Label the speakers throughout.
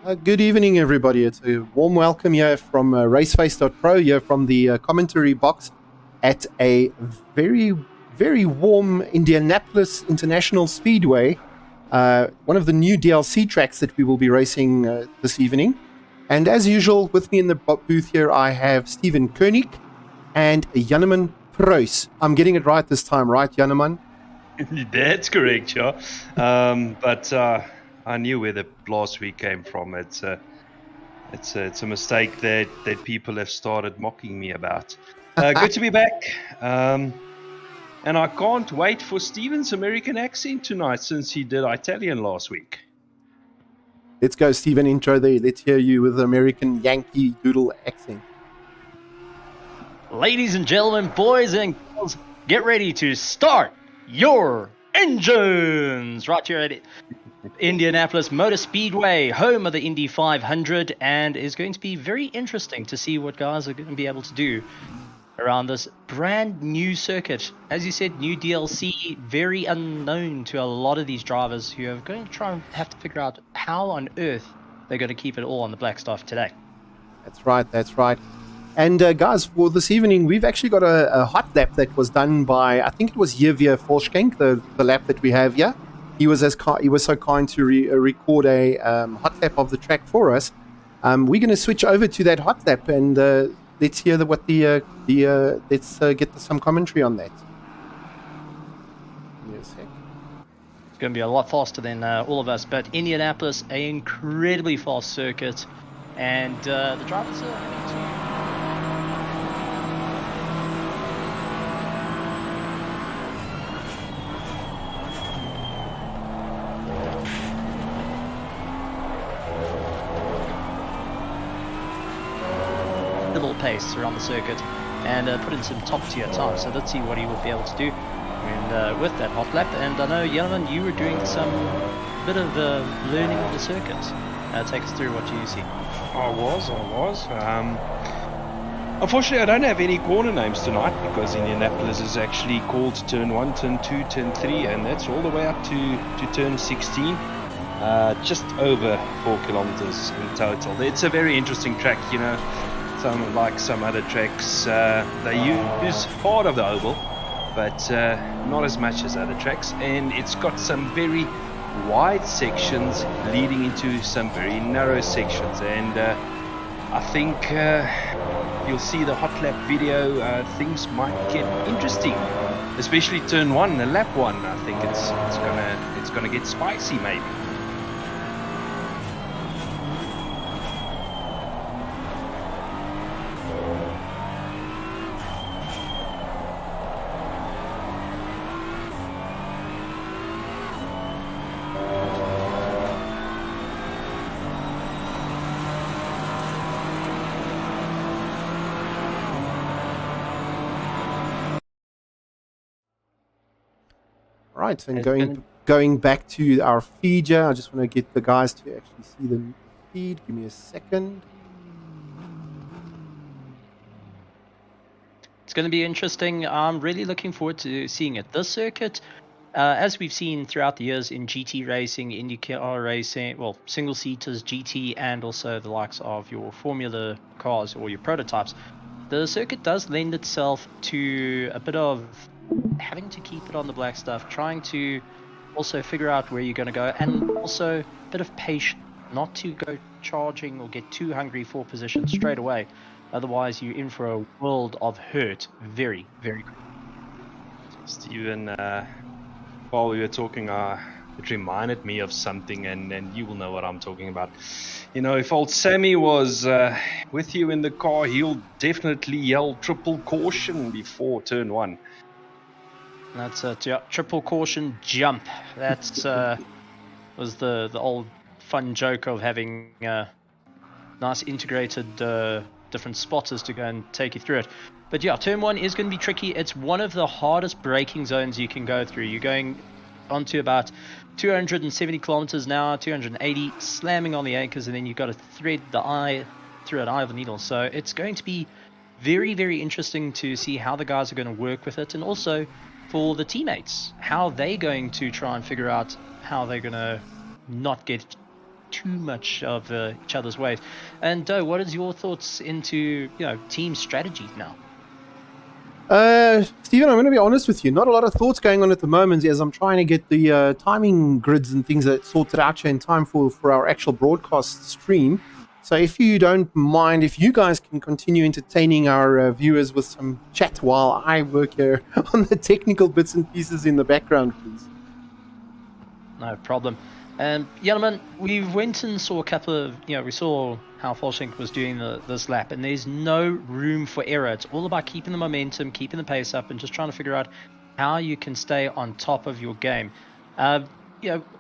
Speaker 1: Good evening, everybody. It's a warm welcome here from Raceface.Pro, here from the commentary box at a very, very warm Indianapolis International Speedway, one of the new DLC tracks that we will be racing this evening. And as usual, with me in the booth here, I have Steven Koenig and Janneman Preuss. I'm getting it right this time, right, Janneman?
Speaker 2: That's correct, yeah. But I knew where the last week came from. It's a mistake that people have started mocking me about. Good to be back. And I can't wait for Steven's American accent tonight, since he did Italian last week.
Speaker 1: Let's go, Steven. Intro there. Let's hear you with the American Yankee Doodle accent.
Speaker 3: Ladies and gentlemen, boys and girls, get ready to start your engines right here at Indianapolis Motor Speedway, home of the Indy 500, and is going to be very interesting to see what guys are going to be able to do around this brand new circuit. As you said, new DLC, very unknown to a lot of these drivers who are going to try and have to figure out how on earth they're going to keep it all on the black stuff today.
Speaker 1: That's right. And guys, for this evening, we've actually got a hot lap that was done by, I think it was Javier Volschenk, the lap that we have here. He was so kind to record a hot lap of the track for us. We're going to switch over to that hot lap and let's hear let's get some commentary on that. Give me a sec.
Speaker 3: It's going to be a lot faster than all of us, but Indianapolis, an incredibly fast circuit, and the drivers are having to... pace around the circuit and put in some top tier times. So let's see what he will be able to do with that hot lap. And I know, Yellowman, you were doing some bit of learning of the circuit. Take us through what you see.
Speaker 2: I was. Unfortunately, I don't have any corner names tonight, because Indianapolis is actually called Turn 1, Turn 2, Turn 3, and that's all the way up to Turn 16. Just over 4 kilometers in total. It's a very interesting track, you know. Like some other tracks, they use part of the oval, but not as much as other tracks, and it's got some very wide sections leading into some very narrow sections, and I think you'll see the hot lap video, things might get interesting, especially turn 1, the lap 1. I think it's gonna get spicy maybe.
Speaker 1: Right, and going back to our feed here, I just want to get the guys to actually see the feed. Give me a second.
Speaker 3: It's going to be interesting. I'm really looking forward to seeing it. This circuit, as we've seen throughout the years in GT racing, IndyCar racing, well, single seaters, GT, and also the likes of your Formula cars or your prototypes, the circuit does lend itself to a bit of having to keep it on the black stuff, trying to also figure out where you're going to go, and also a bit of patience, not to go charging or get too hungry for position straight away. Otherwise, you're in for a world of hurt very, very quickly.
Speaker 2: Steven, while we were talking, it reminded me of something, and you will know what I'm talking about. You know, if old Sammy was with you in the car, he'll definitely yell triple caution before turn 1.
Speaker 3: That's a triple caution jump. That's was the old fun joke of having nice integrated different spotters to go and take you through it. But yeah, turn 1 is going to be tricky. It's one of the hardest braking zones you can go through. You're going onto about 270 kilometers an hour, 280, slamming on the anchors, and then you've got to thread the eye through an eye of a needle. So it's going to be very, very interesting to see how the guys are going to work with it, and also for the teammates, how they're going to try and figure out how they're going to not get too much of each other's ways. And Doe, what is your thoughts into team strategy now?
Speaker 1: Stephen, I'm going to be honest with you. Not a lot of thoughts going on at the moment as I'm trying to get the timing grids and things that sorted out here in time for our actual broadcast stream. So if you don't mind, if you guys can continue entertaining our viewers with some chat while I work here on the technical bits and pieces in the background, please.
Speaker 3: No problem. Gentlemen, we went and saw a couple of, we saw how Fulson was doing this lap, and there's no room for error. It's all about keeping the momentum, keeping the pace up, and just trying to figure out how you can stay on top of your game.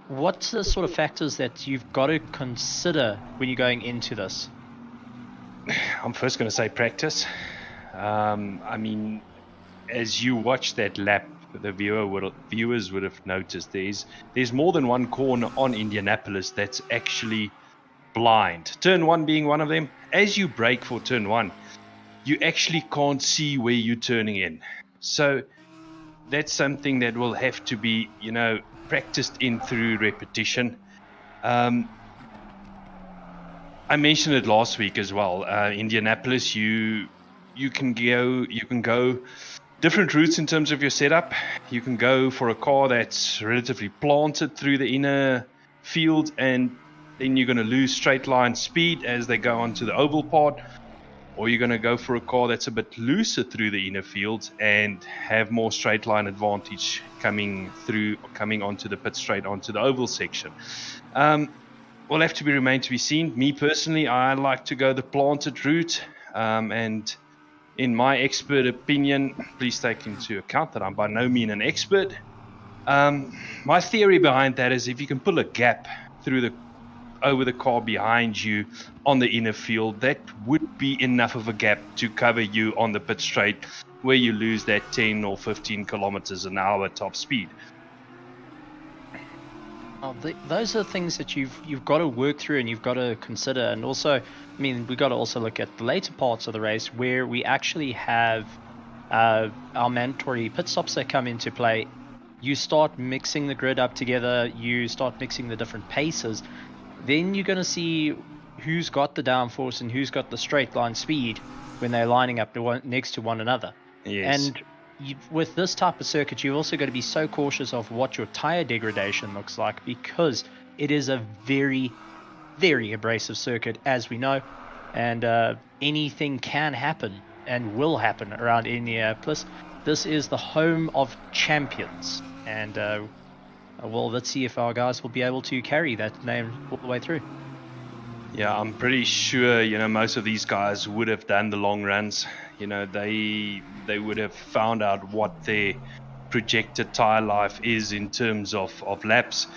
Speaker 3: What's the sort of factors that you've got to consider when you're going into this?
Speaker 2: I'm first going to say practice. I mean, as you watch that lap, the viewers would have noticed there's more than one corner on Indianapolis that's actually blind. Turn 1 being one of them. As you brake for turn 1, you actually can't see where you're turning in. So that's something that will have to be, practiced in through repetition. I mentioned it last week as well. Indianapolis, you can go different routes in terms of your setup. You can go for a car that's relatively planted through the inner field, and then you're going to lose straight line speed as they go onto the oval part. Or you're going to go for a car that's a bit looser through the inner field and have more straight line advantage coming onto the pit straight onto the oval section. Will have to remain to be seen. Me personally, I like to go the planted route, and in my expert opinion, please take into account that I'm by no means an expert. My theory behind that is if you can pull a gap over the car behind you on the inner field, that would be enough of a gap to cover you on the pit straight where you lose that 10 or 15 kilometers an hour top speed.
Speaker 3: Those are things that you've got to work through and you've got to consider. And also, we've got to also look at the later parts of the race where we actually have our mandatory pit stops that come into play. You start mixing the grid up together, you start mixing the different paces, then you're going to see who's got the downforce and who's got the straight line speed when they're lining up next to one another.
Speaker 2: Yes.
Speaker 3: And with this type of circuit, you've also got to be so cautious of what your tire degradation looks like, because it is a very, very abrasive circuit, as we know, and anything can happen and will happen around Indianapolis. This is the home of champions, and let's see if our guys will be able to carry that name all the way through.
Speaker 2: Yeah, I'm pretty sure, most of these guys would have done the long runs. They would have found out what their projected tire life is in terms of laps,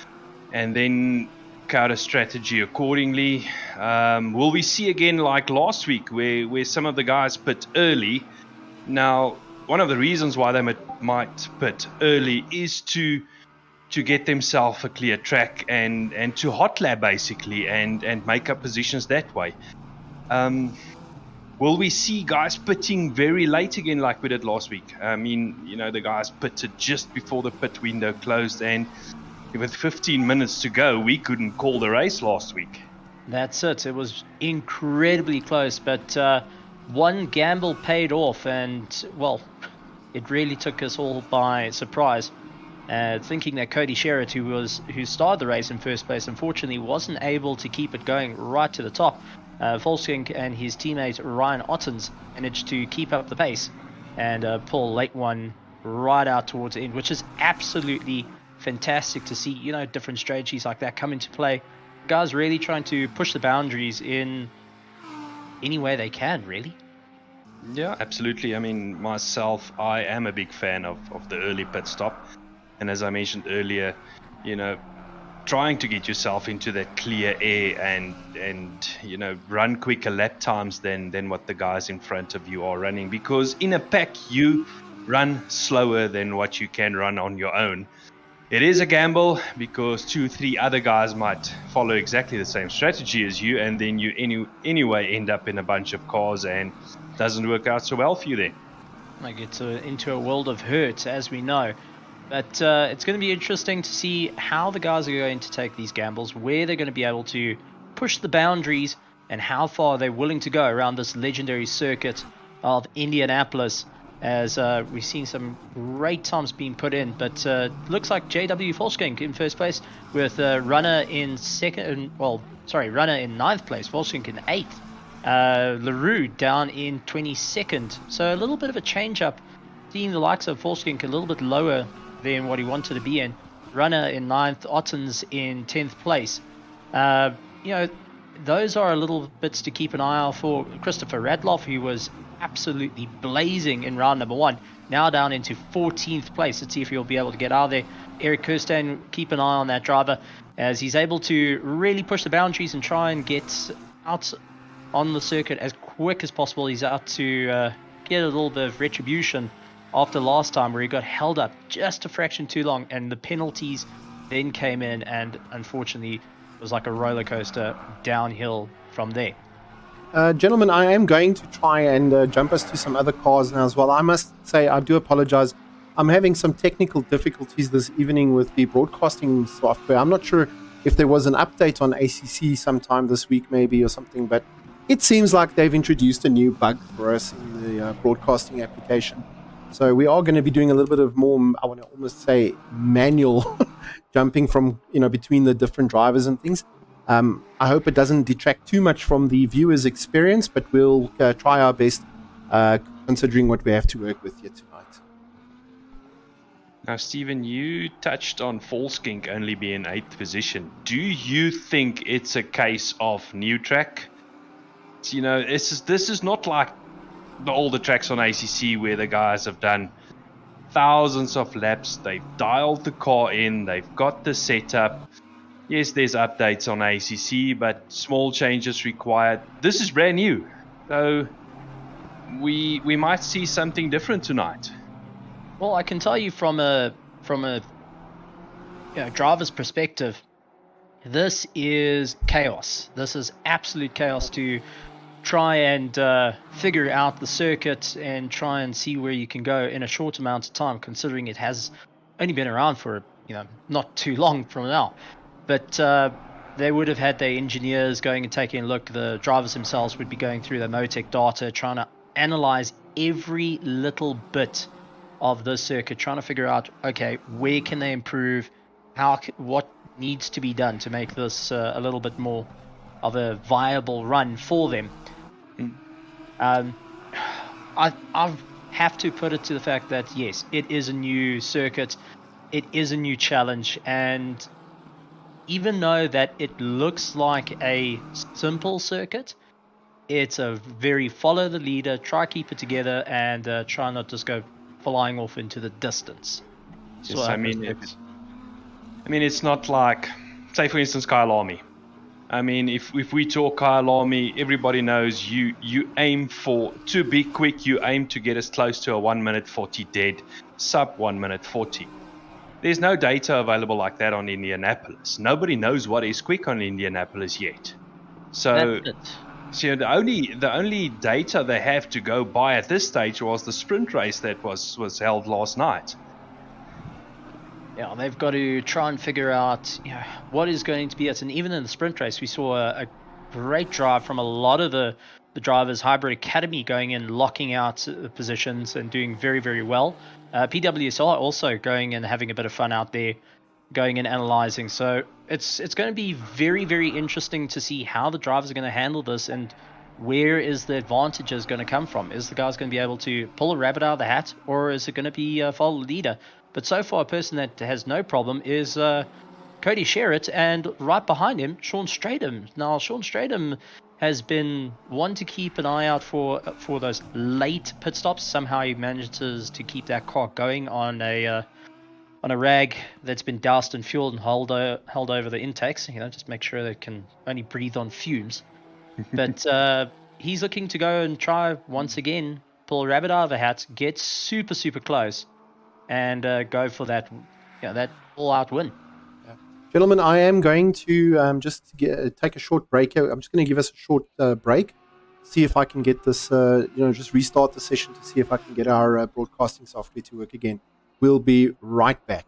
Speaker 2: and then cut a strategy accordingly. Will we see again like last week where some of the guys pit early? Now, one of the reasons why they might pit early is to get themselves a clear track and to hot lap basically and make up positions that way. Will we see guys pitting very late again like we did last week? The guys pitted just before the pit window closed, and with 15 minutes to go, we couldn't call the race last week.
Speaker 3: That's it. It was incredibly close, but one gamble paid off, and, it really took us all by surprise. Thinking that Cody Shearett, who started the race in first place, unfortunately wasn't able to keep it going right to the top. Fulson and his teammate Ryan Ottens managed to keep up the pace and pull a late one right out towards the end, which is absolutely fantastic to see. Different strategies like that come into play. Guys really trying to push the boundaries in any way they can, really.
Speaker 2: Yeah, absolutely. Myself, I am a big fan of the early pit stop. And as I mentioned earlier, trying to get yourself into that clear air and run quicker lap times than what the guys in front of you are running. Because in a pack, you run slower than what you can run on your own. It is a gamble because 2-3 other guys might follow exactly the same strategy as you, and then you anyway end up in a bunch of cars and doesn't work out so well for you then.
Speaker 3: I get into a world of hurt, as we know. But it's going to be interesting to see how the guys are going to take these gambles, where they're going to be able to push the boundaries, and how far they're willing to go around this legendary circuit of Indianapolis, as we've seen some great times being put in. But looks like JW Volskink in first place, with runner in runner in ninth place, Volskink in eighth. LaRue down in 22nd. So a little bit of a change up, seeing the likes of Volskink a little bit lower than what he wanted to be in. Runner in 9th, Ottens in 10th place. Those are a little bits to keep an eye out for. Christopher Radloff, who was absolutely blazing in round number 1, now down into 14th place. Let's see if he'll be able to get out of there. Eric Kirstein, keep an eye on that driver, as he's able to really push the boundaries and try and get out on the circuit as quick as possible. He's out to get a little bit of retribution after last time, where he got held up just a fraction too long, and the penalties then came in, and unfortunately it was like a roller coaster downhill from there.
Speaker 1: Gentlemen, I am going to try and jump us to some other cars now as well. I must say, I do apologize. I'm having some technical difficulties this evening with the broadcasting software. I'm not sure if there was an update on ACC sometime this week maybe or something, but it seems like they've introduced a new bug for us in the broadcasting application. So we are going to be doing a little bit of more, I want to almost say, manual jumping from, between the different drivers and things. I hope it doesn't detract too much from the viewer's experience, but we'll try our best, considering what we have to work with here tonight.
Speaker 2: Now, Stephen, you touched on Volskink only being 8th position. Do you think it's a case of new track? This is not like all the tracks on ACC where the guys have done thousands of laps. They've dialed the car in. They've got the setup. Yes, there's updates on ACC, but small changes required. This is brand new. So we might see something different tonight.
Speaker 3: Well, I can tell you from a driver's perspective, this is chaos. This is absolute chaos to try and figure out the circuit and try and see where you can go in a short amount of time, considering it has only been around for not too long from now. But they would have had their engineers going and taking a look. The drivers themselves would be going through the Motec data, trying to analyze every little bit of the circuit, trying to figure out, okay, where can they improve, what needs to be done to make this a little bit more of a viable run for them. I have to put it to the fact that, yes, it is a new circuit, it is a new challenge, and even though that it looks like a simple circuit, it's a very follow the leader, try keep it together, and try not just go flying off into the distance.
Speaker 2: Yes, it's not like, say for instance, Kyle Army. If we talk Kyle Army, everybody knows you aim to be quick, you aim to get as close to a 1 minute 40 dead, sub 1 minute 40. There's no data available like that on Indianapolis. Nobody knows what is quick on Indianapolis yet. So the only data they have to go by at this stage was the sprint race that was held last night.
Speaker 3: Yeah, they've got to try and figure out what is going to be it. And even in the sprint race, we saw a great drive from a lot of the drivers. Hybrid Academy going in, locking out the positions and doing very, very well. PWSL also going and having a bit of fun out there, going and analyzing. So it's going to be very, very interesting to see how the drivers are going to handle this and where is the advantages going to come from. Is the guys going to be able to pull a rabbit out of the hat, or is it going to be follow the leader? But so far, a person that has no problem is Cody Shearett, and right behind him, Sean Stratham. Now, Sean Stratham has been one to keep an eye out for those late pit stops. Somehow he manages to keep that car going on a rag that's been doused in fuel and held over the intakes. Just make sure they can only breathe on fumes. But he's looking to go and try once again, pull a rabbit out of the hat, get super, super close, and go for that all-out win.
Speaker 1: Yeah. Gentlemen, I am going to take a short break here. I'm just going to give us a short break, see if I can get this, just restart the session to see if I can get our broadcasting software to work again. we'll be right back.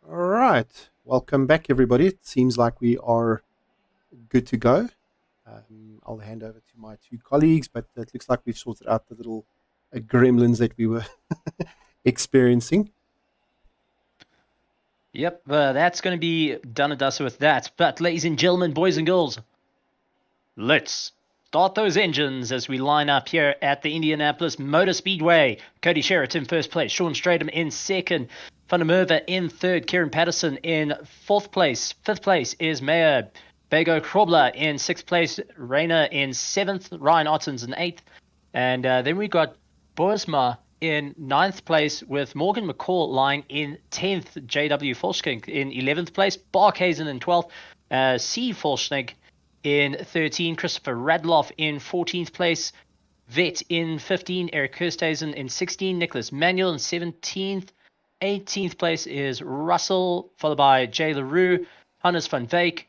Speaker 1: Right, welcome back everybody. It seems like we are good to go. I'll hand over to my two colleagues, but it looks like we've sorted out the little gremlins that we were experiencing.
Speaker 3: Yep, that's going to be done and dusted with that. But ladies and gentlemen, boys and girls, let's start those engines as we line up here at the Indianapolis Motor Speedway. Cody Shearett in first place, Sean Stratham in second, Van der Merwe in third, Kieran Patterson in fourth place. Fifth place is Mayor Bego Krobler in sixth place, Rayner in seventh, Ryan Ottens in eighth, and then we got Boersma in ninth place with Morgan Mccall lying in 10th, J.W. Volschink in 11th place, Barkhazen in 12th, C. Volschnik in 13th, Christopher Radloff in 14th place, Vet in 15th, Eric Kirsthazen in 16th, Nicholas Manuel in 17th, 18th place is Russell, followed by Jay LaRue, Hannes van Veek,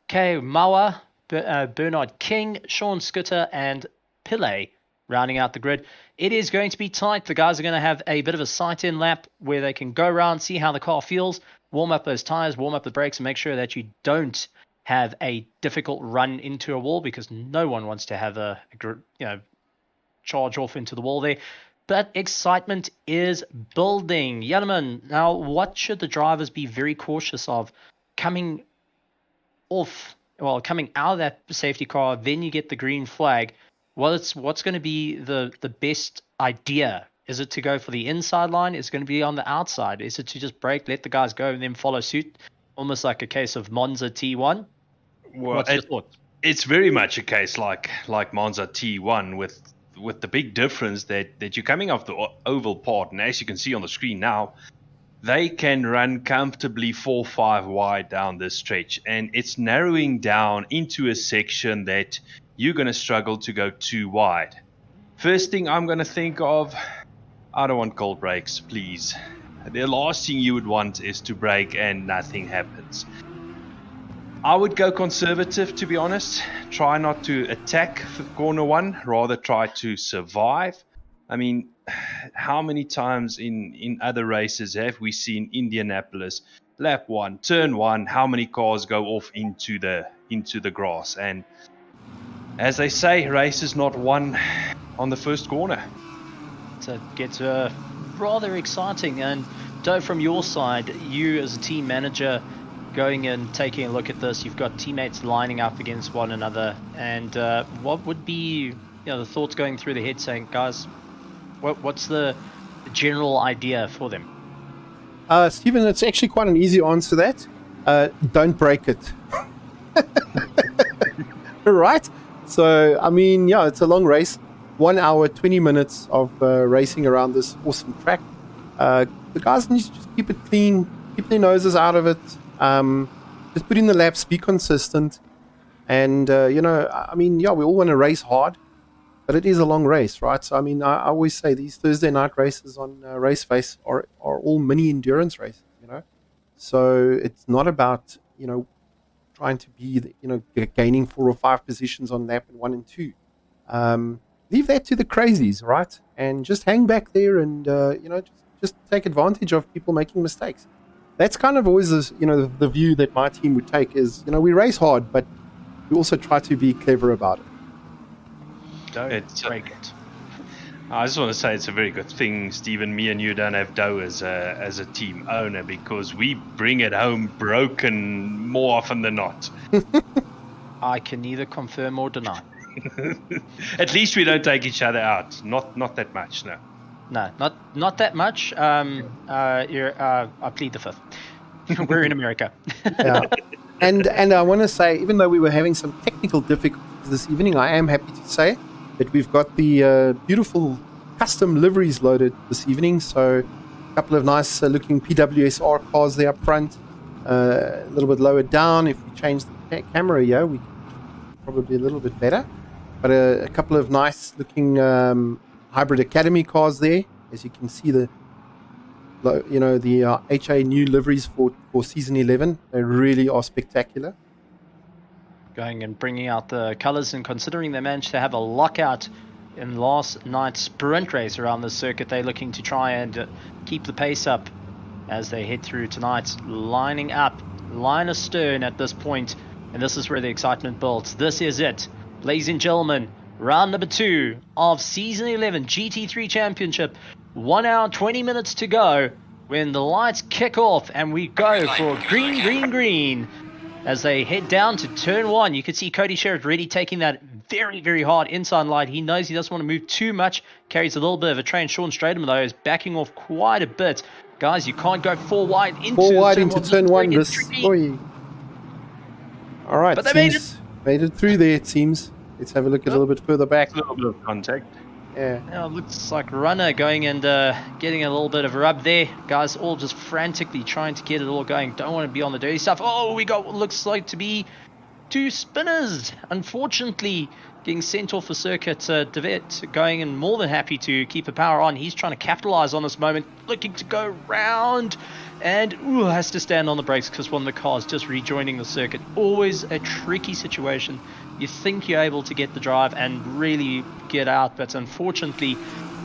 Speaker 3: Kay Mawa, Bernard King, Sean Scooter, and Pillay rounding out the grid. It is going to be tight. The guys are going to have a bit of a sight-in lap where they can go around, see how the car feels, warm up those tires, warm up the brakes, and make sure that you don't have a difficult run into a wall, because no one wants to have a charge off into the wall there. But excitement is building. Gentlemen, now what should the drivers be very cautious of coming out of that safety car? Then you get the green flag. What's going to be the best idea? Is it to go for the inside line? Is it going to be on the outside? Is it to just brake, let the guys go, and then follow suit? Almost like a case of Monza T1?
Speaker 2: Well,
Speaker 3: what's your thought?
Speaker 2: It's very much a case like Monza T1 with the big difference that you're coming off the oval part, and as you can see on the screen now, they can run comfortably 4-5 wide down this stretch, and it's narrowing down into a section that you're going to struggle to go too wide. First thing I'm going to think of, I don't want cold brakes, please. The last thing you would want is to brake and nothing happens. I would go conservative, to be honest. Try not to attack for corner one, rather try to survive. I mean, how many times in other races have we seen Indianapolis, lap one, turn one, how many cars go off into the grass? And as they say, race is not won on the first corner.
Speaker 3: So it gets rather exciting. And Doe, from your side, you as a team manager going and taking a look at this, you've got teammates lining up against one another, and what would be the thoughts going through the head saying, guys, what's the general idea for them?
Speaker 1: Stephen, it's actually quite an easy answer to that. Don't break it. Right? So, I mean, yeah, it's a long race. 1 hour, 20 minutes of racing around this awesome track. The guys need to just keep it clean, keep their noses out of it. Just put in the laps, be consistent. And, I mean, yeah, we all want to race hard, but it is a long race, right? So, I mean, I always say these Thursday night races on Raceface are all mini endurance races, So it's not about, trying to be, gaining 4 or 5 positions on lap 1 and 2. Leave that to the crazies, right? And just hang back there and, just take advantage of people making mistakes. That's kind of always, the view that my team would take is, we race hard, but we also try to be clever about it.
Speaker 3: Don't break it.
Speaker 2: I just want to say it's a very good thing, Stephen, me and you don't have Doe as a team owner, because we bring it home broken more often than not.
Speaker 3: I can neither confirm or deny.
Speaker 2: At least we don't take each other out. Not that much, no.
Speaker 3: No, not that much. I plead the fifth. We're in America.
Speaker 1: Yeah. And I want to say, even though we were having some technical difficulties this evening, I am happy to say that we've got the beautiful custom liveries loaded this evening. So a couple of nice looking PWSR cars there up front, a little bit lower down. If we change the camera here, we can probably a little bit better. But a couple of nice looking Hybrid Academy cars there. As you can see, the HA new liveries for season 11. They really are spectacular.
Speaker 3: Going and bringing out the colours, and considering they managed to have a lockout in last night's sprint race around the circuit, they're looking to try and keep the pace up as they head through tonight, lining up, line astern at this point, and this is where the excitement builds. This is it, ladies and gentlemen, round number 2 of season 11 GT3 Championship. 1 hour 20 minutes to go when the lights kick off and we go for green as they head down to turn 1. You can see Cody Shearett really taking that very, very hard inside line. He knows he doesn't want to move too much. Carries a little bit of a train. Sean Stratham, though, is backing off quite a bit. Guys, you can't go 4 wide into
Speaker 1: turn 1. All right,
Speaker 3: but they
Speaker 1: made it through there, it seems. Let's have a look a little bit further back.
Speaker 2: A little bit of contact.
Speaker 1: Yeah.
Speaker 3: Now it looks like Runner going and getting a little bit of a rub there. Guys all just frantically trying to get it all going. Don't want to be on the dirty stuff. Oh, we got what looks like to be 2 spinners. Unfortunately, getting sent off the circuit. Devet going and more than happy to keep the power on. He's trying to capitalize on this moment. Looking to go round. And has to stand on the brakes because one of the cars just rejoining the circuit. Always a tricky situation. You think you're able to get the drive and really get out, but unfortunately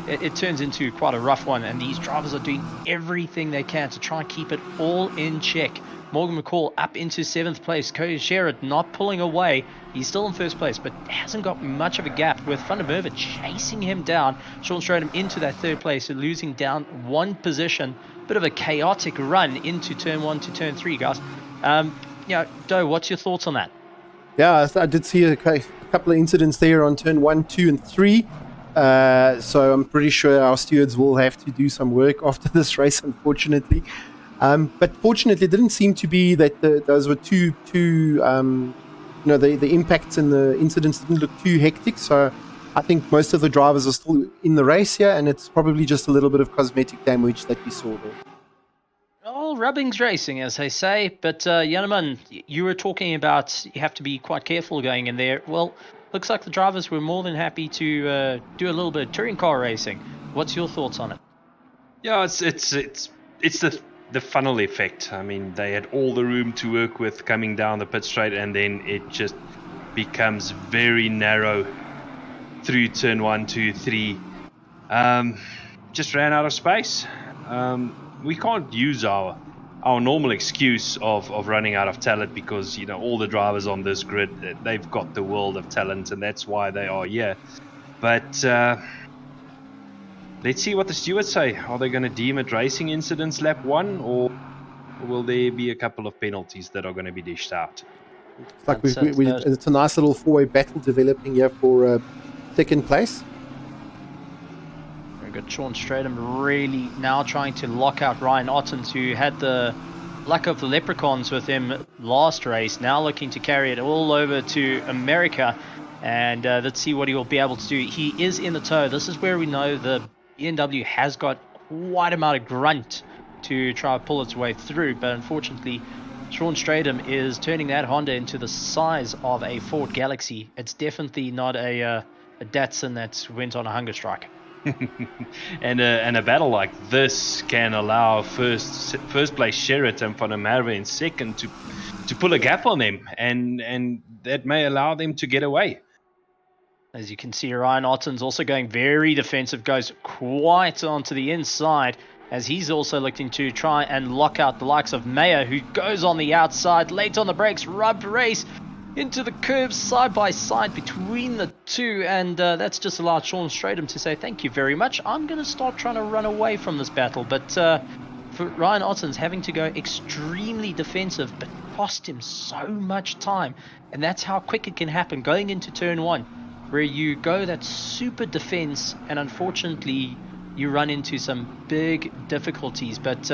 Speaker 3: it turns into quite a rough one, and these drivers are doing everything they can to try and keep it all in check. Morgan Mccall up into 7th place. Cody Shearett not pulling away. He's still in 1st place, but hasn't got much of a gap, with Van der Merwe chasing him down. Sean Stratham into that 3rd place, so losing down 1 position. Bit of a chaotic run into turn 1 to turn 3, guys. Doe, what's your thoughts on that?
Speaker 1: Yeah, I did see a couple of incidents there on turn 1, 2, and 3. So I'm pretty sure our stewards will have to do some work after this race, unfortunately. But fortunately, it didn't seem to be that those were too the impacts and the incidents didn't look too hectic. So I think most of the drivers are still in the race here, and it's probably just a little bit of cosmetic damage that we saw there.
Speaker 3: Oh, rubbing's racing, as they say. But, Janneman, you were talking about you have to be quite careful going in there. Well, looks like the drivers were more than happy to do a little bit of touring car racing. What's your thoughts on it?
Speaker 2: Yeah, it's the the funnel effect. I mean, they had all the room to work with coming down the pit straight, and then it just becomes very narrow through turn 1, 2, 3. Just ran out of space. We can't use our normal excuse of running out of talent, because all the drivers on this grid, they've got the world of talent, and that's why they are here. But let's see what the stewards say. Are they going to deem it racing incidents lap 1, or will there be a couple of penalties that are going to be dished out?
Speaker 1: It's like it's a nice little four-way battle developing here for second place.
Speaker 3: Very good. Sean Stratham really now trying to lock out Ryan Ottens, who had the luck of the leprechauns with him last race, now looking to carry it all over to America. And let's see what he will be able to do. He is in the tow. This is where we know the BMW has got quite a amount of grunt to try to pull its way through. But unfortunately, Sean Stratham is turning that Honda into the size of a Ford Galaxy. It's definitely not a Datsun that went on a hunger strike.
Speaker 2: and a battle like this can allow first place Shearett and Van der Merwe in second to pull a gap on them, and that may allow them to get away.
Speaker 3: As you can see, Ryan Otten's also going very defensive, goes quite onto the inside, as he's also looking to try and lock out the likes of Mayer, who goes on the outside, late on the brakes, rubbed race into the curves side by side between the two, and that's just allowed Sean Stratham to say, thank you very much, I'm going to start trying to run away from this battle. But for Ryan Otten's having to go extremely defensive, but cost him so much time, and that's how quick it can happen going into turn 1, where you go that super defense, and unfortunately you run into some big difficulties. But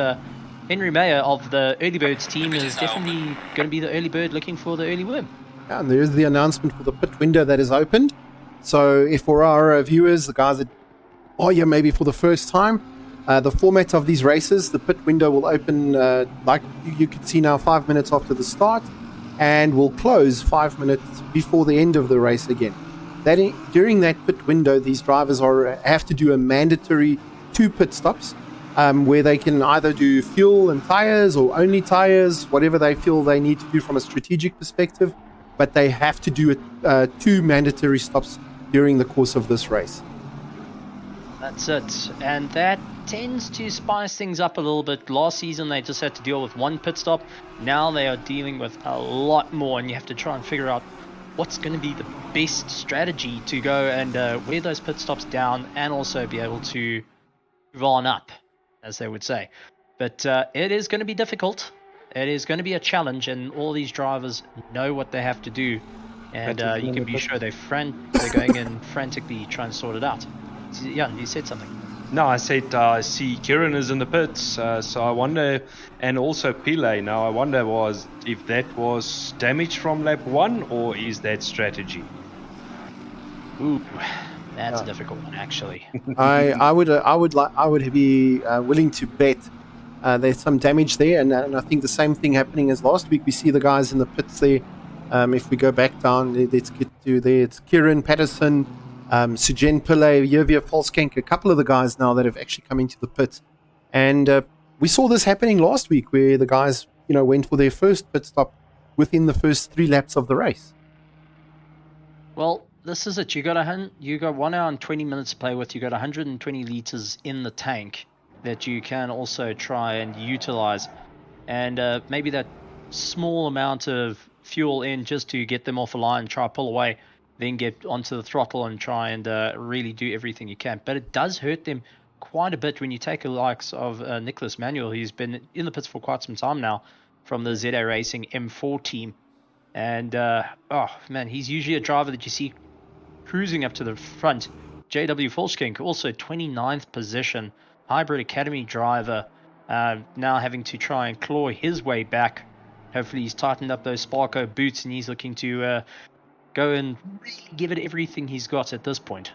Speaker 3: Henry Mayer of the Early Birds team is definitely going to be the early bird looking for the early worm.
Speaker 1: Yeah, and there's the announcement for the pit window that is opened. So if for our viewers, the guys that are here maybe for the first time, the format of these races, the pit window will open, like you can see now, 5 minutes after the start, and will close 5 minutes before the end of the race again. During that pit window, these drivers have to do a mandatory 2 pit stops, where they can either do fuel and tires or only tires, whatever they feel they need to do from a strategic perspective, but they have to do 2 mandatory stops during the course of this race.
Speaker 3: That's it, and that tends to spice things up a little bit. Last season they just had to deal with 1 pit stop. Now they are dealing with a lot more, and you have to try and figure out what's going to be the best strategy to go and wear those pit stops down, and also be able to move on up, as they would say. But it is going to be difficult. It is going to be a challenge, and all these drivers know what they have to do, and you can be sure they're going in frantically trying to sort it out. Yeah, you said something.
Speaker 2: No, I said I see Kieran is in the pits, so I wonder, and also Pile. Now I wonder if that was damage from lap 1, or is that strategy?
Speaker 3: Ooh, that's a difficult one, actually.
Speaker 1: I would be willing to bet there's some damage there, and I think the same thing happening as last week. We see the guys in the pits there. If we go back down, let's get to there. It's Kieran Patterson, Sujen Pillay, Yervia Volskank, a couple of the guys now that have actually come into the pits. And we saw this happening last week, where the guys, went for their first pit stop within the first 3 laps of the race.
Speaker 3: Well, this is it. You got 1 hour and 20 minutes to play with. You got 120 liters in the tank that you can also try and utilize, and maybe that small amount of fuel in just to get them off the line, try to pull away, then get onto the throttle and try and really do everything you can. But it does hurt them quite a bit when you take the likes of Nicholas Manuel, who's been in the pits for quite some time now from the ZA Racing M4 team. And, oh, man, he's usually a driver that you see cruising up to the front. JW Volskank, also 29th position, Hybrid Academy driver, now having to try and claw his way back. Hopefully he's tightened up those Sparko boots, and he's looking to go and really give it everything he's got at this point.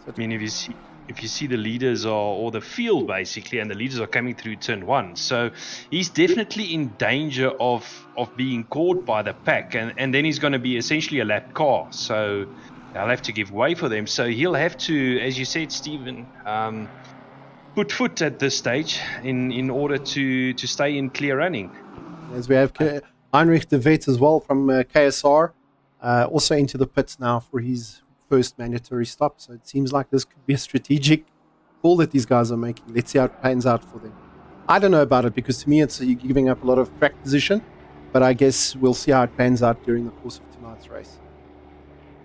Speaker 2: I mean, if you see the leaders or the field basically, and the leaders are coming through turn 1, so he's definitely in danger of being caught by the pack, and then he's going to be essentially a lap car, so they'll have to give way for them. So he'll have to, as you said, Stephen, put foot at this stage in order to stay in clear running.
Speaker 1: As we have Heinrich de Wet as well from KSR, also into the pits now for his first mandatory stop. So it seems like this could be a strategic call that these guys are making. Let's see how it pans out for them. I don't know about it, because to me it's you're giving up a lot of track position, but I guess we'll see how it pans out during the course of tonight's race.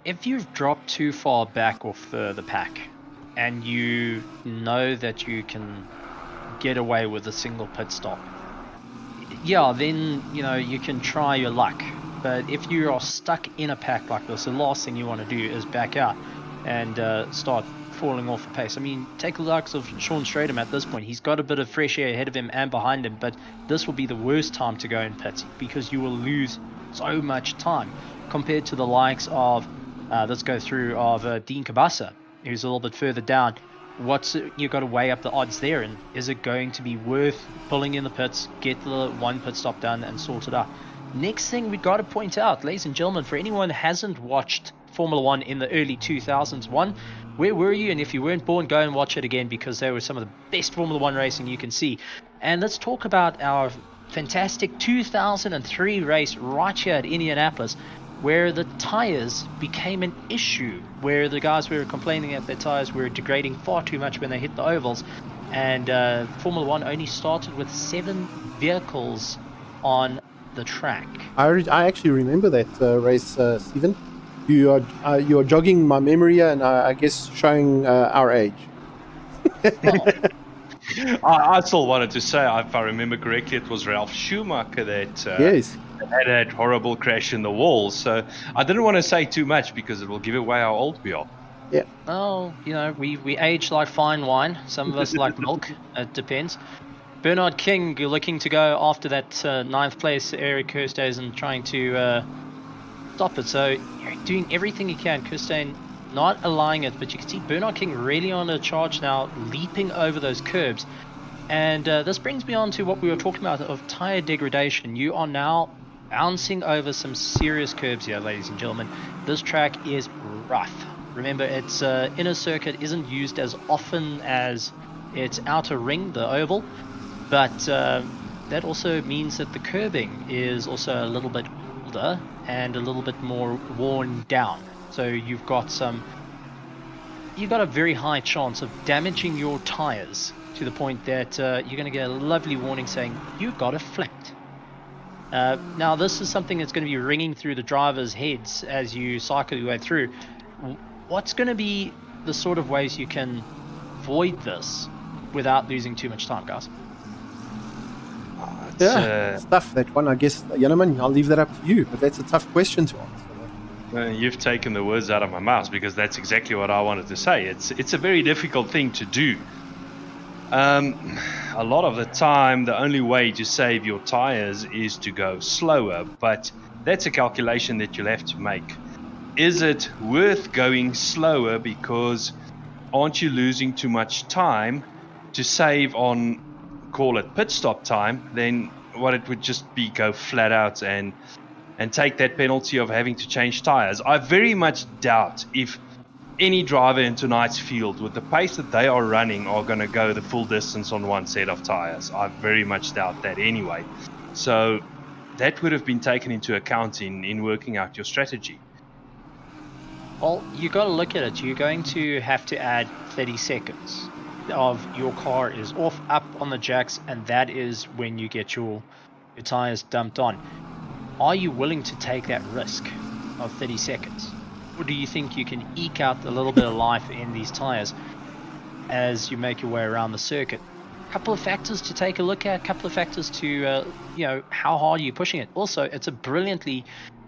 Speaker 3: If you've dropped too far back off the pack, and you know that you can get away with a single pit stop, yeah, then you can try your luck. But if you are stuck in a pack like this, the last thing you want to do is back out and start falling off the pace. I mean, take the likes of Sean Stradham at this point. He's got a bit of fresh air ahead of him and behind him, but this will be the worst time to go in pits, because you will lose so much time compared to the likes of let's go through of Dean Kabasa, who's a little bit further down. You've got to weigh up the odds there, and is it going to be worth pulling in the pits, get the one pit stop done and sort it out? Next thing we've got to point out, ladies and gentlemen, for anyone who hasn't watched Formula One in the early 2000s, where were you? And if you weren't born, go and watch it again, because they were some of the best Formula One racing you can see. And let's talk about our fantastic 2003 race right here at Indianapolis, where the tires became an issue, where the guys were complaining that their tires were degrading far too much when they hit the ovals, and Formula One only started with 7 vehicles on the track.
Speaker 1: I actually remember that race, Stephen. You are jogging my memory and I guess showing our age.
Speaker 2: I still wanted to say, if I remember correctly, it was Ralf Schumacher that
Speaker 1: yes.
Speaker 2: had that horrible crash in the wall. So I didn't want to say too much, because it will give away how old we are.
Speaker 1: Yeah.
Speaker 3: Well, we age like fine wine. Some of us like milk. It depends. Bernard King, you're looking to go after that 9th place, Eric Kirstein, trying to stop it. So you're doing everything you can. Kirstein not allowing it, but you can see Bernard King really on a charge now, leaping over those curbs. And this brings me on to what we were talking about of tire degradation. You are now bouncing over some serious curbs here, ladies and gentlemen. This track is rough. Remember, its inner circuit isn't used as often as its outer ring, the oval, but that also means that the curbing is also a little bit older and a little bit more worn down. So you've got a very high chance of damaging your tires to the point that you're going to get a lovely warning saying you got it flapped. Now this is something that's going to be ringing through the drivers' heads as you cycle your way through. What's going to be the sort of ways you can avoid this without losing too much time, guys?
Speaker 1: It's tough, that one. I guess, Janneman, I'll leave that up to you, but that's a tough question to answer.
Speaker 2: You've taken the words out of my mouth, because that's exactly what I wanted to say. It's a very difficult thing to do. A lot of the time, the only way to save your tires is to go slower, but that's a calculation that you'll have to make. Is it worth going slower, because aren't you losing too much time to save on, call it pit stop time? Then what it would just be go flat out and take that penalty of having to change tires. I very much doubt if any driver in tonight's field, with the pace that they are running, are going to go the full distance on one set of tires. I very much doubt that anyway. So that would have been taken into account in working out your strategy.
Speaker 3: Well, you got to look at it. You're going to have to add 30 seconds of your car is off, up on the jacks, and that is when you get your tires dumped on. Are you willing to take that risk of 30 seconds? Or do you think you can eke out a little bit of life in these tires as you make your way around the circuit? A couple of factors to take a look at, a couple of factors to, how hard are you pushing it? Also, it's a brilliantly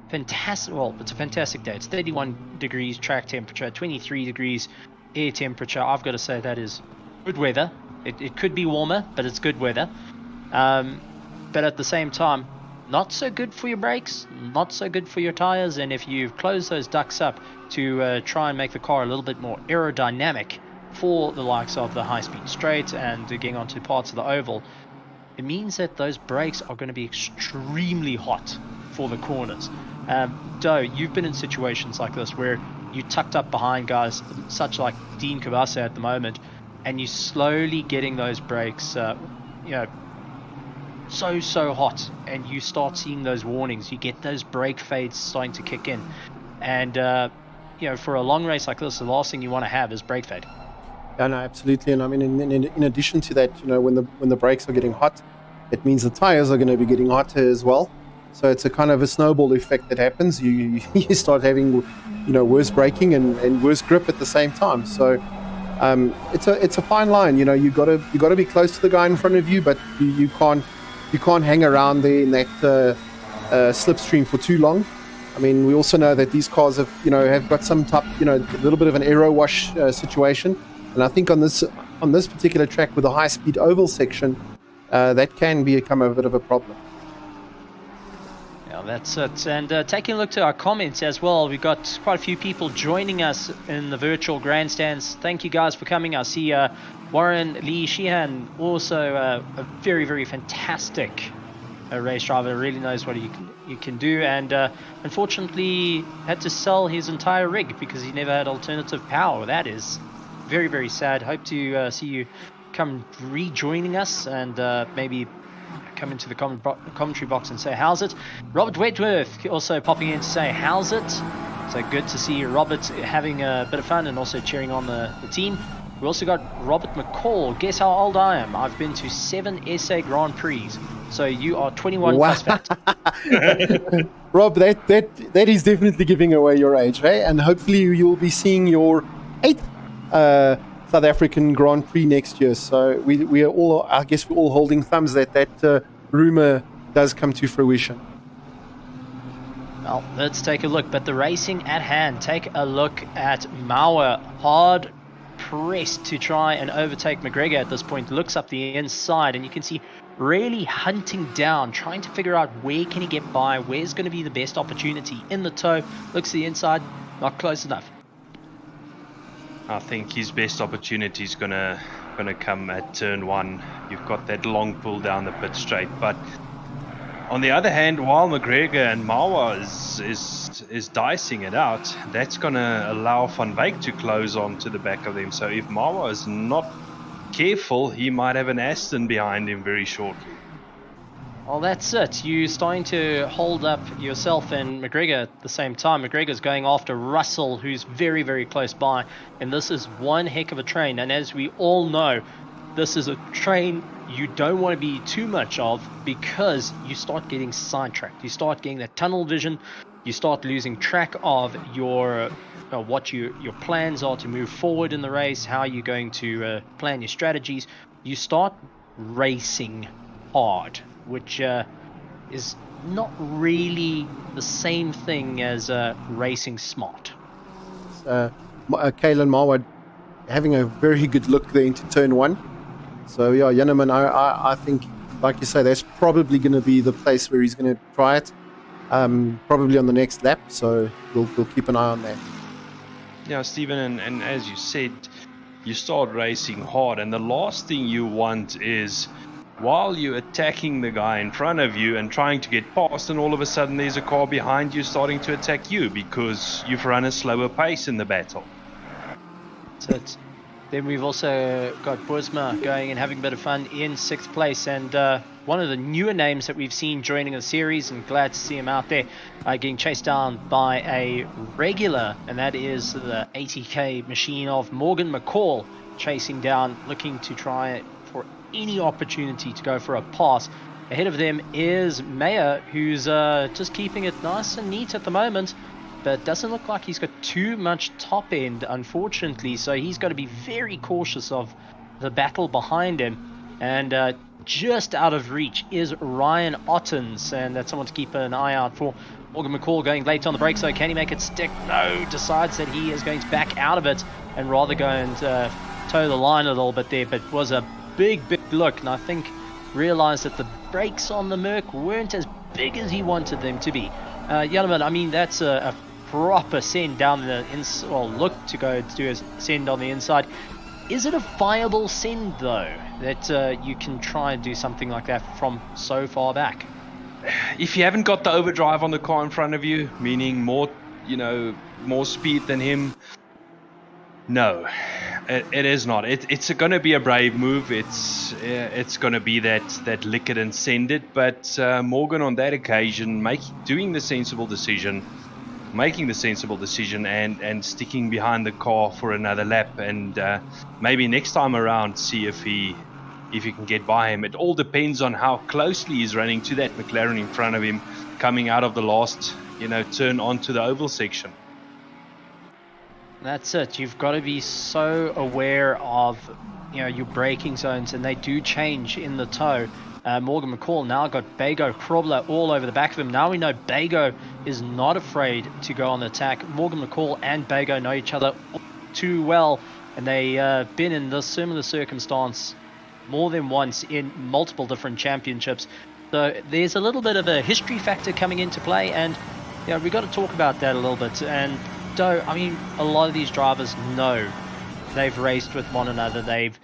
Speaker 3: fantastic, it's a fantastic day. It's 31 degrees track temperature, 23 degrees air temperature. I've got to say that is good weather. It could be warmer, but it's good weather. But at the same time, not so good for your brakes, not so good for your tires. And if you've closed those ducts up to try and make the car a little bit more aerodynamic for the likes of the high-speed straight and getting onto parts of the oval, it means that those brakes are going to be extremely hot for the corners. Doe, you've been in situations like this where you tucked up behind guys such like Dean Kabasa at the moment, and you're slowly getting those brakes, so hot, and you start seeing those warnings. You get those brake fades starting to kick in, and for a long race like this, the last thing you want to have is brake fade.
Speaker 1: Yeah, no, absolutely. And I mean, in addition to that, when the brakes are getting hot, it means the tires are going to be getting hotter as well. So it's a kind of a snowball effect that happens. You start having, worse braking and worse grip at the same time. So it's a fine line. You got to be close to the guy in front of you, but you can't hang around there in that slipstream for too long. I mean, we also know that these cars have got some type, a little bit of an aero wash situation. And I think on this particular track with a high-speed oval section, that can become a bit of a problem.
Speaker 3: Yeah, that's it. And taking a look to our comments as well, we've got quite a few people joining us in the virtual grandstands. Thank you guys for coming. I see Warren Lee Sheehan, also a very, very fantastic race driver, really knows what you can do, and unfortunately had to sell his entire rig because he never had alternative power. That is very, very sad. Hope to see you come rejoining us and maybe come into the commentary box and say how's it. Robert Wentworth also popping in to say how's it. So good to see Robert having a bit of fun and also cheering on the team. We also got Robert McCall. Guess how old I am? I've been to 7 SA Grand Prix. So you are 21 plus fat.
Speaker 1: Rob, that is definitely giving away your age, hey? And hopefully you'll be seeing your 8th South African Grand Prix next year. So we are all, I guess we're all holding thumbs that rumor does come to fruition.
Speaker 3: Well, let's take a look. But the racing at hand, take a look at Manuel. Hard pressed to try and overtake McGregor at this point. Looks up the inside, and you can see really hunting down, trying to figure out where can he get by, where's going to be the best opportunity. In the toe, looks to the inside, not close enough.
Speaker 2: I think his best opportunity is gonna come at turn 1. You've got that long pull down the pit straight, but on the other hand, while McGregor and Mawa is dicing it out, that's gonna allow Van Wyk to close on to the back of them. So if Mawa is not careful, he might have an Aston behind him very shortly.
Speaker 3: Well, that's it. You're starting to hold up yourself and McGregor at the same time. McGregor's going after Russell, who's very, very close by. And this is one heck of a train. And as we all know, this is a train you don't want to be too much of, because you start getting sidetracked. You start getting that tunnel vision. You start losing track of your what your plans are to move forward in the race, how you're going to plan your strategies. You start racing hard, which is not really the same thing as racing smart.
Speaker 1: Kaylan Marwood having a very good look there into turn 1. So yeah, Janneman, I think, like you say, that's probably going to be the place where he's going to try it, probably on the next lap. So we'll keep an eye on that.
Speaker 2: Yeah, Stephen, and as you said, you start racing hard, and the last thing you want is, while you're attacking the guy in front of you and trying to get past, and all of a sudden there's a car behind you starting to attack you because you've run a slower pace in the battle.
Speaker 3: So then we've also got Buzma going and having a bit of fun in 6th place, and one of the newer names that we've seen joining the series, and glad to see him out there, getting chased down by a regular, and that is the 80k machine of Morgan Mccall, chasing down, looking to try for any opportunity to go for a pass. Ahead of them is Mayer, who's just keeping it nice and neat at the moment, but doesn't look like he's got too much top end, unfortunately, so he's got to be very cautious of the battle behind him. And just out of reach is Ryan Ottens, and that's someone to keep an eye out for. Morgan Mccall going late on the brakes, so can he make it stick? No, decides that he is going to back out of it and rather go and toe the line a little bit there, but was a big look, and I think realized that the brakes on the Merc weren't as big as he wanted them to be. Janneman, I mean, that's a proper send down the inside, well, look to go do a send on the inside. Is it a viable send, though, that you can try and do something like that from so far back?
Speaker 2: If you haven't got the overdrive on the car in front of you, meaning more speed than him, no. It is not. It's going to be a brave move. It's going to be that lick it and send it. But Morgan on that occasion making the sensible decision and sticking behind the car for another lap, and maybe next time around see if he can get by him. It all depends on how closely he's running to that McLaren in front of him, coming out of the last turn onto the oval section.
Speaker 3: That's it. You've got to be so aware of your braking zones, and they do change in the toe. Morgan Mccall now got Bago Krobler all over the back of him. Now we know Bago is not afraid to go on the attack. Morgan Mccall and Bago know each other too well, and they've been in this similar circumstance more than once in multiple different championships. So there's a little bit of a history factor coming into play, and we've got to talk about that a little bit. And a lot of these drivers know they've raced with one another, they've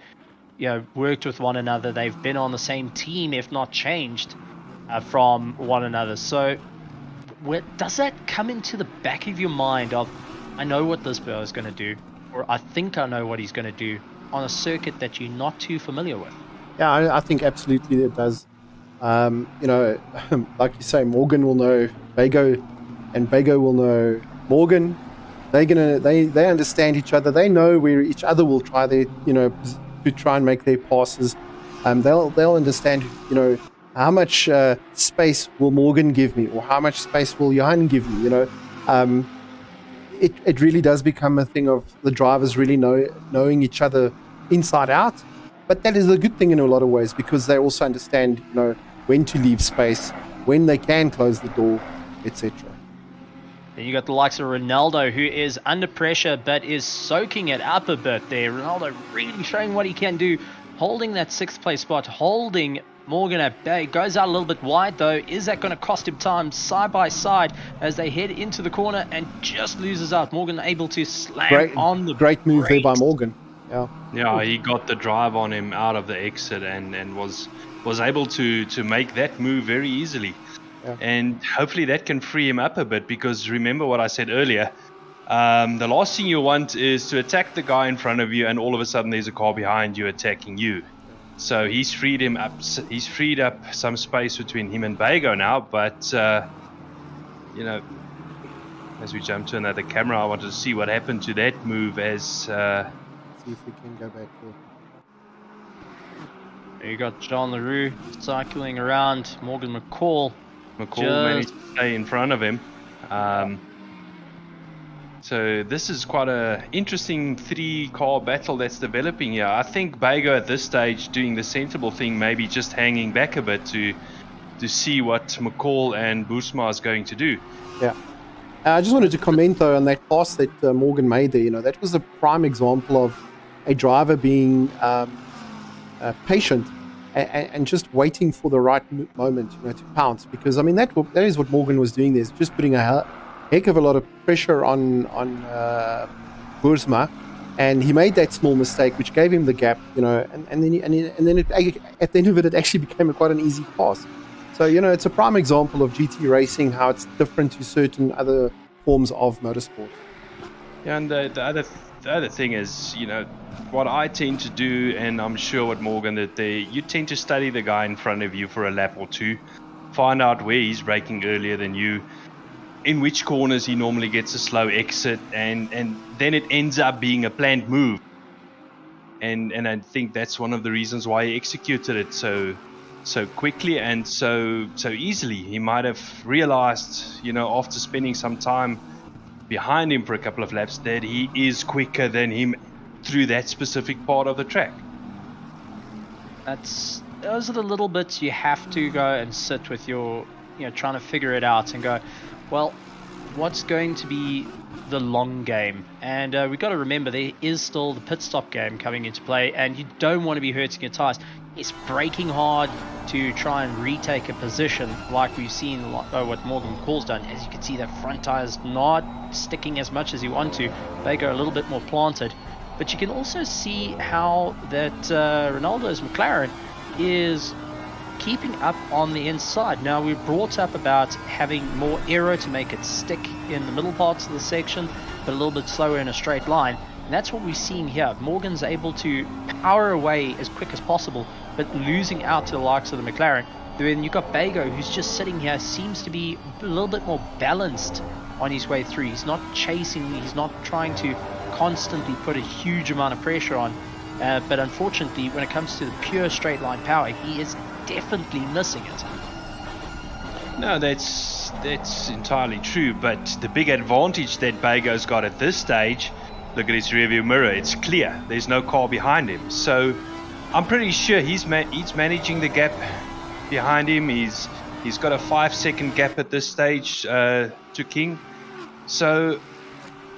Speaker 3: worked with one another, they've been on the same team, if not changed from one another. So does that come into the back of your mind of, I know what this girl is going to do, or I think I know what he's going to do on a circuit that you're not too familiar with?
Speaker 1: Yeah, I think absolutely it does. Like you say, Morgan will know Bago, and Bago will know Morgan. They understand each other. They know where each other will try to try and make their passes. They'll understand how much space will Morgan give me, or how much space will Johan give me. It really does become a thing of the drivers really knowing each other inside out. But that is a good thing in a lot of ways, because they also understand when to leave space, when they can close the door, etc.
Speaker 3: Then you got the likes of Ronaldo, who is under pressure but is soaking it up a bit there. Ronaldo really showing what he can do, holding that 6th place spot, holding Morgan at bay. Goes out a little bit wide though. Is that going to cost him time? Side by side as they head into the corner, and just loses out. Morgan able to slam on the
Speaker 1: great move there by Morgan.
Speaker 2: Yeah, he got the drive on him out of the exit and was able to make that move very easily. Yeah. And hopefully that can free him up a bit, because remember what I said earlier, the last thing you want is to attack the guy in front of you and all of a sudden there's a car behind you attacking you. So he's freed up some space between him and Bago now, but as we jump to another camera, I wanted to see what happened to that move as
Speaker 1: see if we can go back there.
Speaker 3: You got John LaRue cycling around Morgan Mccall.
Speaker 2: Managed to stay in front of him. So this is quite a interesting 3-car battle that's developing here. I think Bago at this stage doing the sensible thing, maybe just hanging back a bit to see what Mccall and Boesma is going to do.
Speaker 1: Yeah. I just wanted to comment though on that pass that Morgan made there. That was a prime example of a driver being patient and just waiting for the right moment, to pounce. Because that is what Morgan was doing there, is just putting a heck of a lot of pressure on Boesma, and he made that small mistake which gave him the gap, and then at the end of it actually became quite an easy pass. So it's a prime example of GT racing, how it's different to certain other forms of motorsport.
Speaker 2: Yeah, and the other thing is, what I tend to do, and I'm sure what Morgan did there, you tend to study the guy in front of you for a lap or two, find out where he's braking earlier than you, in which corners he normally gets a slow exit, and then it ends up being a planned move. And I think that's one of the reasons why he executed it so quickly and so easily. He might have realized, after spending some time behind him for a couple of laps, that he is quicker than him through that specific part of the track.
Speaker 3: Those are the little bits you have to go and sit with your, trying to figure it out and go, well, what's going to be the long game? And we've got to remember there is still the pit stop game coming into play, and you don't want to be hurting your tires. It's braking hard to try and retake a position like we've seen what Morgan McCall's done. As you can see, that front tire's not sticking as much as you want to. They go a little bit more planted. But you can also see how that Ronaldo's McLaren is keeping up on the inside. Now, we brought up about having more aero to make it stick in the middle parts of the section, but a little bit slower in a straight line. And that's what we're seeing here. Morgan's able to power away as quick as possible, but losing out to the likes of the McLaren. Then you've got Bago, who's just sitting here, seems to be a little bit more balanced on his way through. He's not chasing, he's not trying to constantly put a huge amount of pressure on. But unfortunately, when it comes to the pure straight line power, he is definitely missing it.
Speaker 2: No, that's entirely true. But the big advantage that Bago's got at this stage, look at his rearview mirror, it's clear. There's no car behind him. So I'm pretty sure he's managing the gap behind him. He's got a 5-second gap at this stage to King. So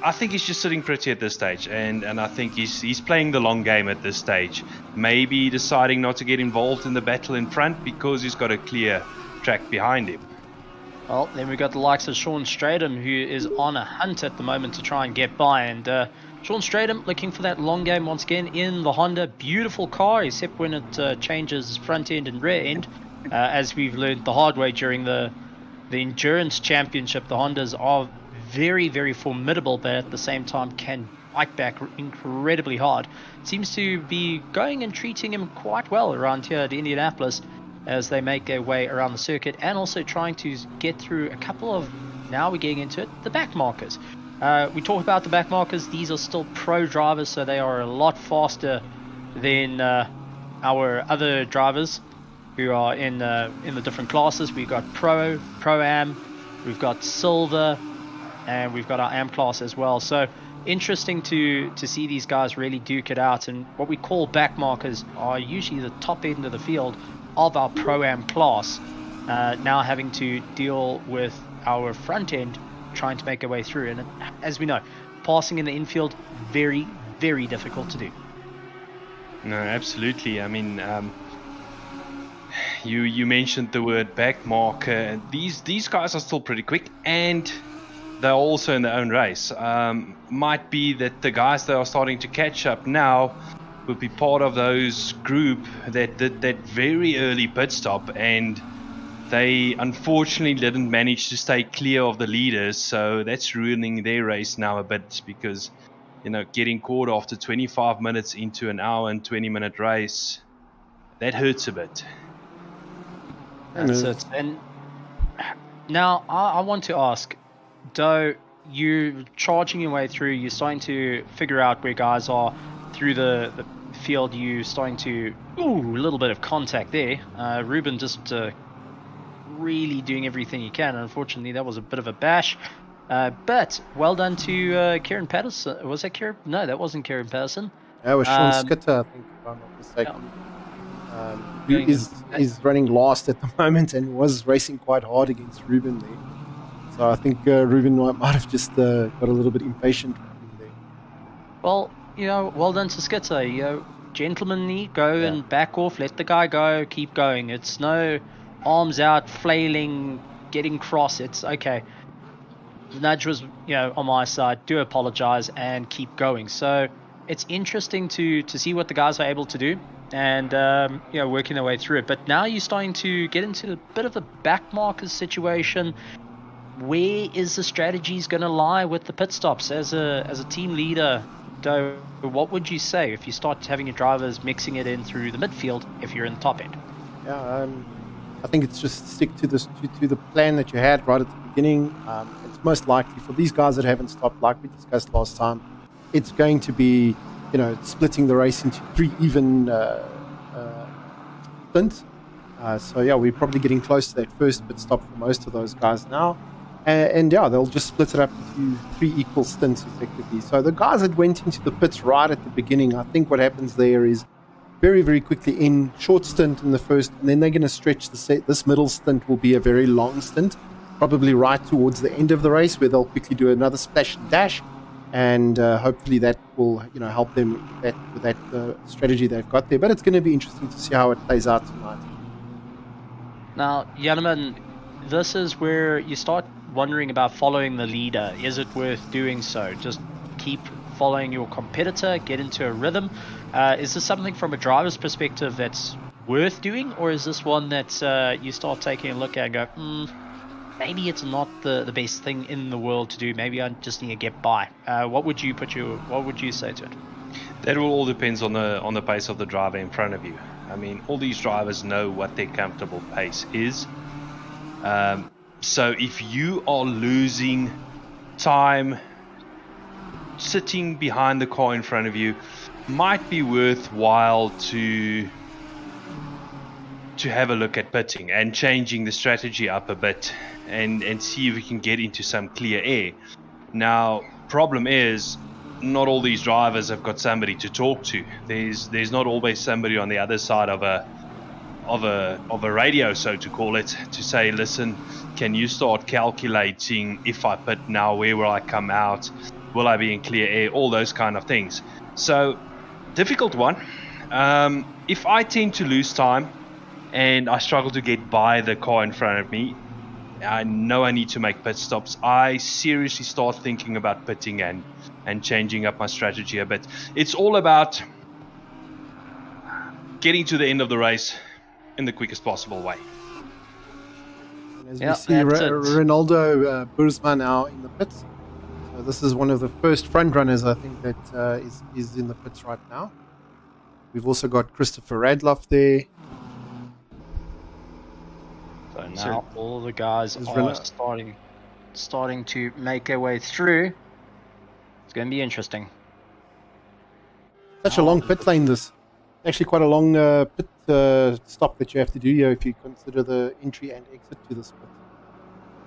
Speaker 2: I think he's just sitting pretty at this stage, and I think he's playing the long game at this stage. Maybe deciding not to get involved in the battle in front because he's got a clear track behind him.
Speaker 3: Well, then we've got the likes of Sean Stratham, who is on a hunt at the moment to try and get by. And Sean Stratham looking for that long game once again in the Honda. Beautiful car, except when it changes front end and rear end. As we've learned the hard way during the Endurance Championship, the Hondas are very, very formidable, but at the same time can bite back incredibly hard. Seems to be going and treating him quite well around here at Indianapolis as they make their way around the circuit, and also trying to get through a couple of, now we're getting into it, the back markers. We talk about the back markers. These are still pro drivers, so they are a lot faster than our other drivers who are in the different classes. We've got Pro, Pro-Am, we've got Silver, and we've got our Am class as well. So interesting to see these guys really duke it out. And what we call back markers are usually the top end of the field of our Pro-Am class, now having to deal with our front end trying to make our way through. And as we know, passing in the infield, very, very difficult to do.
Speaker 2: No, absolutely. I mean, you mentioned the word back marker. These guys are still pretty quick, and they're also in their own race. Might be that the guys that are starting to catch up now will be part of those group that did that very early pit stop, and they unfortunately didn't manage to stay clear of the leaders. So that's ruining their race now a bit, because getting caught after 25 minutes into an hour and 20-minute race, that hurts a bit.
Speaker 3: That's it. And now I want to ask, though, you charging your way through, you're starting to figure out where guys are through the field, you starting to a little bit of contact there. Ruben just really doing everything he can. Unfortunately, that was a bit of a bash, but well done to Kieran Patterson. Was that Kieran? No, that wasn't Kieran Patterson.
Speaker 1: That was Sean Skitter, I think, if I'm not mistaken. He is running last at the moment and was racing quite hard against Ruben there. So I think Ruben might have just got a little bit impatient there.
Speaker 3: Well, well done to Skitter. Gentlemanly, go and back off, let the guy go, keep going. It's no arms out, flailing, getting cross. It's okay. The nudge was, on my side. Do apologize and keep going. So it's interesting to see what the guys are able to do, and working their way through it. But now you're starting to get into a bit of a back markers situation. Where is the strategies going to lie with the pit stops? As a team leader, though, what would you say if you start having your drivers mixing it in through the midfield if you're in the top end?
Speaker 1: Yeah, I think it's just stick to the plan that you had right at the beginning. It's most likely for these guys that haven't stopped, like we discussed last time, it's going to be splitting the race into 3 even stints. So we're probably getting close to that first pit stop for most of those guys now. And they'll just split it up into 3 equal stints effectively. So the guys that went into the pits right at the beginning, I think what happens there is very, very quickly in short stint in the first, and then they're going to stretch this middle stint will be a very long stint, probably right towards the end of the race, where they'll quickly do another splash and dash, and hopefully that will help them with that strategy they've got there. But it's going to be interesting to see how it plays out tonight.
Speaker 3: Now, Janneman, this is where you start wondering about following the leader. Is it worth doing so? Just keep following your competitor, get into a rhythm. Is this something from a driver's perspective that's worth doing, or is this one that you start taking a look at and go, maybe it's not the best thing in the world to do. Maybe I just need to get by. What would you say to it?
Speaker 2: That will all depends on the pace of the driver in front of you. I mean, all these drivers know what their comfortable pace is. So if you are losing time sitting behind the car in front of you, might be worthwhile to have a look at pitting and changing the strategy up a bit and see if we can get into some clear air. Now, problem is, not all these drivers have got somebody to talk to. There's not always somebody on the other side of a radio, so to call it, to say, listen, can you start calculating if I pit now, where will I come out? Will I be in clear air? All those kind of things. So, difficult one. If I tend to lose time and I struggle to get by the car in front of me, I know I need to make pit stops, I seriously start thinking about pitting and changing up my strategy a bit. It's all about getting to the end of the race in the quickest possible way.
Speaker 1: As we see Ronaldo Bursma now in the pits. So this is one of the first front runners, I think, that is in the pits right now. We've also got Christopher Radloff there.
Speaker 3: So now all the guys are starting to make their way through. It's going to be interesting.
Speaker 1: Such a long pit lane, this. Actually quite a long pit stop that you have to do here if you consider the entry and exit to this pit.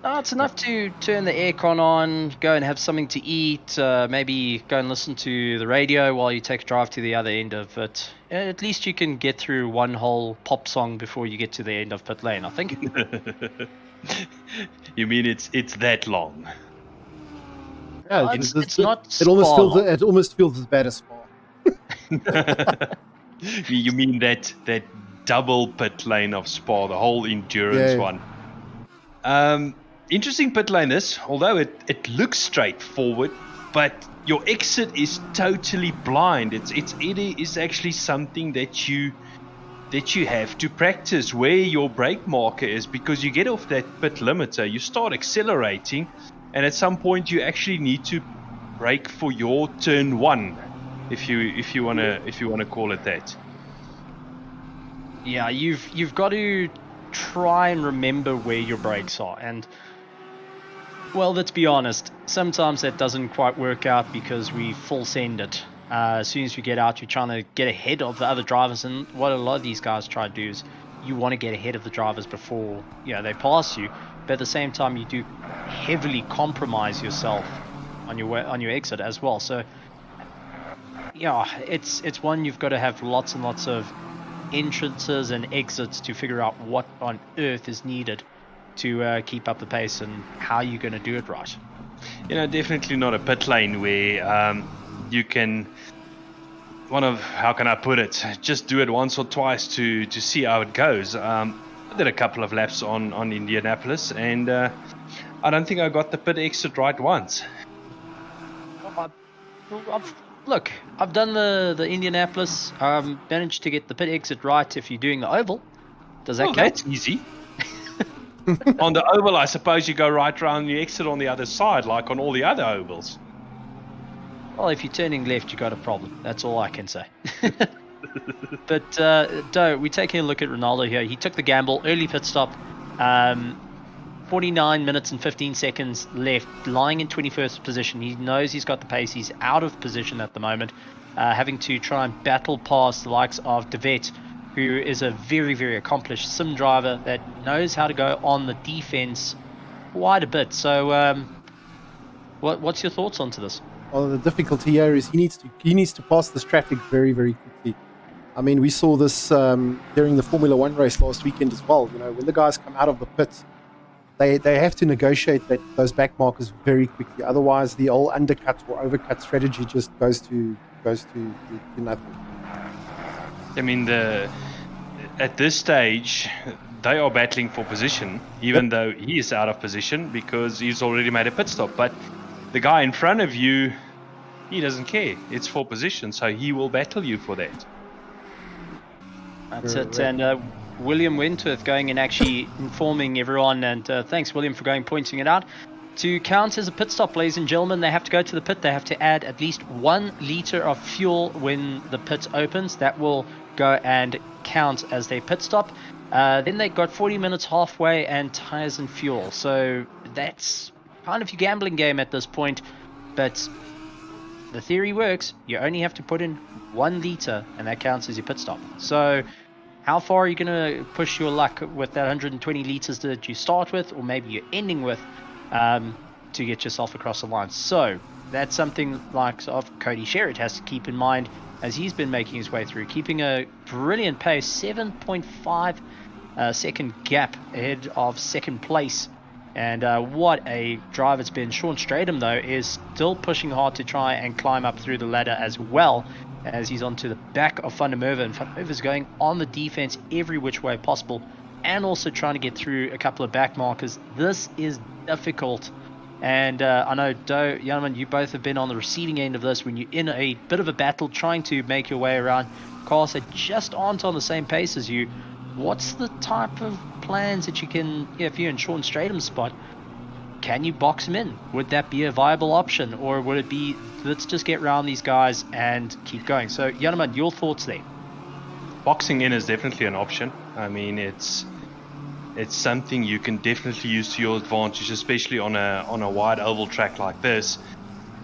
Speaker 3: No, it's enough to turn the aircon on, go and have something to eat, maybe go and listen to the radio while you take a drive to the other end of it. At least you can get through one whole pop song before you get to the end of pit lane, I think.
Speaker 2: You mean it's that long?
Speaker 1: Yeah,
Speaker 3: it's not
Speaker 1: it almost feels as bad as Spa.
Speaker 2: You mean that double pit lane of Spa, the whole endurance one? Interesting pit lane this, although it looks straightforward, but your exit is totally blind. It is actually something that you have to practice where your brake marker is, because you get off that pit limiter, you start accelerating, and at some point you actually need to brake for your turn one, if you wanna call it that.
Speaker 3: Yeah, you've got to try and remember where your brakes are, and well, let's be honest, sometimes that doesn't quite work out because we full send it. As soon as we get out, you're trying to get ahead of the other drivers, and what a lot of these guys try to do is you want to get ahead of the drivers before they pass you, but at the same time you do heavily compromise yourself on your exit as well. So yeah, it's one you've got to have lots and lots of entrances and exits to figure out what on earth is needed to keep up the pace and how you're going to do it right.
Speaker 2: Definitely not a pit lane where you can, how can I put it, just do it once or twice to see how it goes. I did a couple of laps on Indianapolis, and I don't think I got the pit exit right once.
Speaker 3: I've done the Indianapolis, managed to get the pit exit right if you're doing the oval. Does that count?
Speaker 2: That's easy. On the oval, I suppose you go right around the exit on the other side, like on all the other ovals.
Speaker 3: Well, if you're turning left, you got a problem. That's all I can say. But we're taking a look at Ronaldo here. He took the gamble, early pit stop, 49 minutes and 15 seconds left, lying in 21st position. He knows he's got the pace. He's out of position at the moment, having to try and battle past the likes of De Wet, who is a very, very accomplished sim driver that knows how to go on the defense quite a bit. So what's your thoughts onto this?
Speaker 1: Well, the difficulty here is he needs to pass this traffic very, very quickly. I mean, we saw this during the Formula One race last weekend as well. When the guys come out of the pits, they have to negotiate those back markers very quickly. Otherwise, the old undercut or overcut strategy just goes to nothing.
Speaker 2: I mean, at this stage, they are battling for position, even though he is out of position because he's already made a pit stop. But the guy in front of you, he doesn't care. It's for position, so he will battle you for that.
Speaker 3: That's it. And William Wentworth going and actually informing everyone, and thanks William for pointing it out. To count as a pit stop, ladies and gentlemen, they have to go to the pit. They have to add at least 1 liter of fuel when the pit opens. That will go and count as their pit stop. Then they got 40 minutes halfway and tires and fuel. So that's kind of your gambling game at this point. But the theory works. You only have to put in 1 liter and that counts as your pit stop. So how far are you going to push your luck with that 120 liters that you start with, or maybe you're ending with, to get yourself across the line? So that's something like Cody Shearett has to keep in mind as he's been making his way through, keeping a brilliant pace, 7.5 second gap ahead of second place. And what a drive it's been. Sean Stratham, though, is still pushing hard to try and climb up through the ladder as well, as he's onto the back of Van der Merwe. And Van der Merwe is going on the defense every which way possible, and also trying to get through a couple of back markers. This is difficult. And I know, Doe, Janneman, you both have been on the receiving end of this when you're in a bit of a battle trying to make your way around cars that just aren't on the same pace as you. What's the type of plans that you can, if you're in Sean Stratham's spot, can you box him in? Would that be a viable option? Or would it be, let's just get around these guys and keep going? So, Janneman, your thoughts there?
Speaker 2: Boxing in is definitely an option. I mean, it's something you can definitely use to your advantage, especially on a wide oval track like this,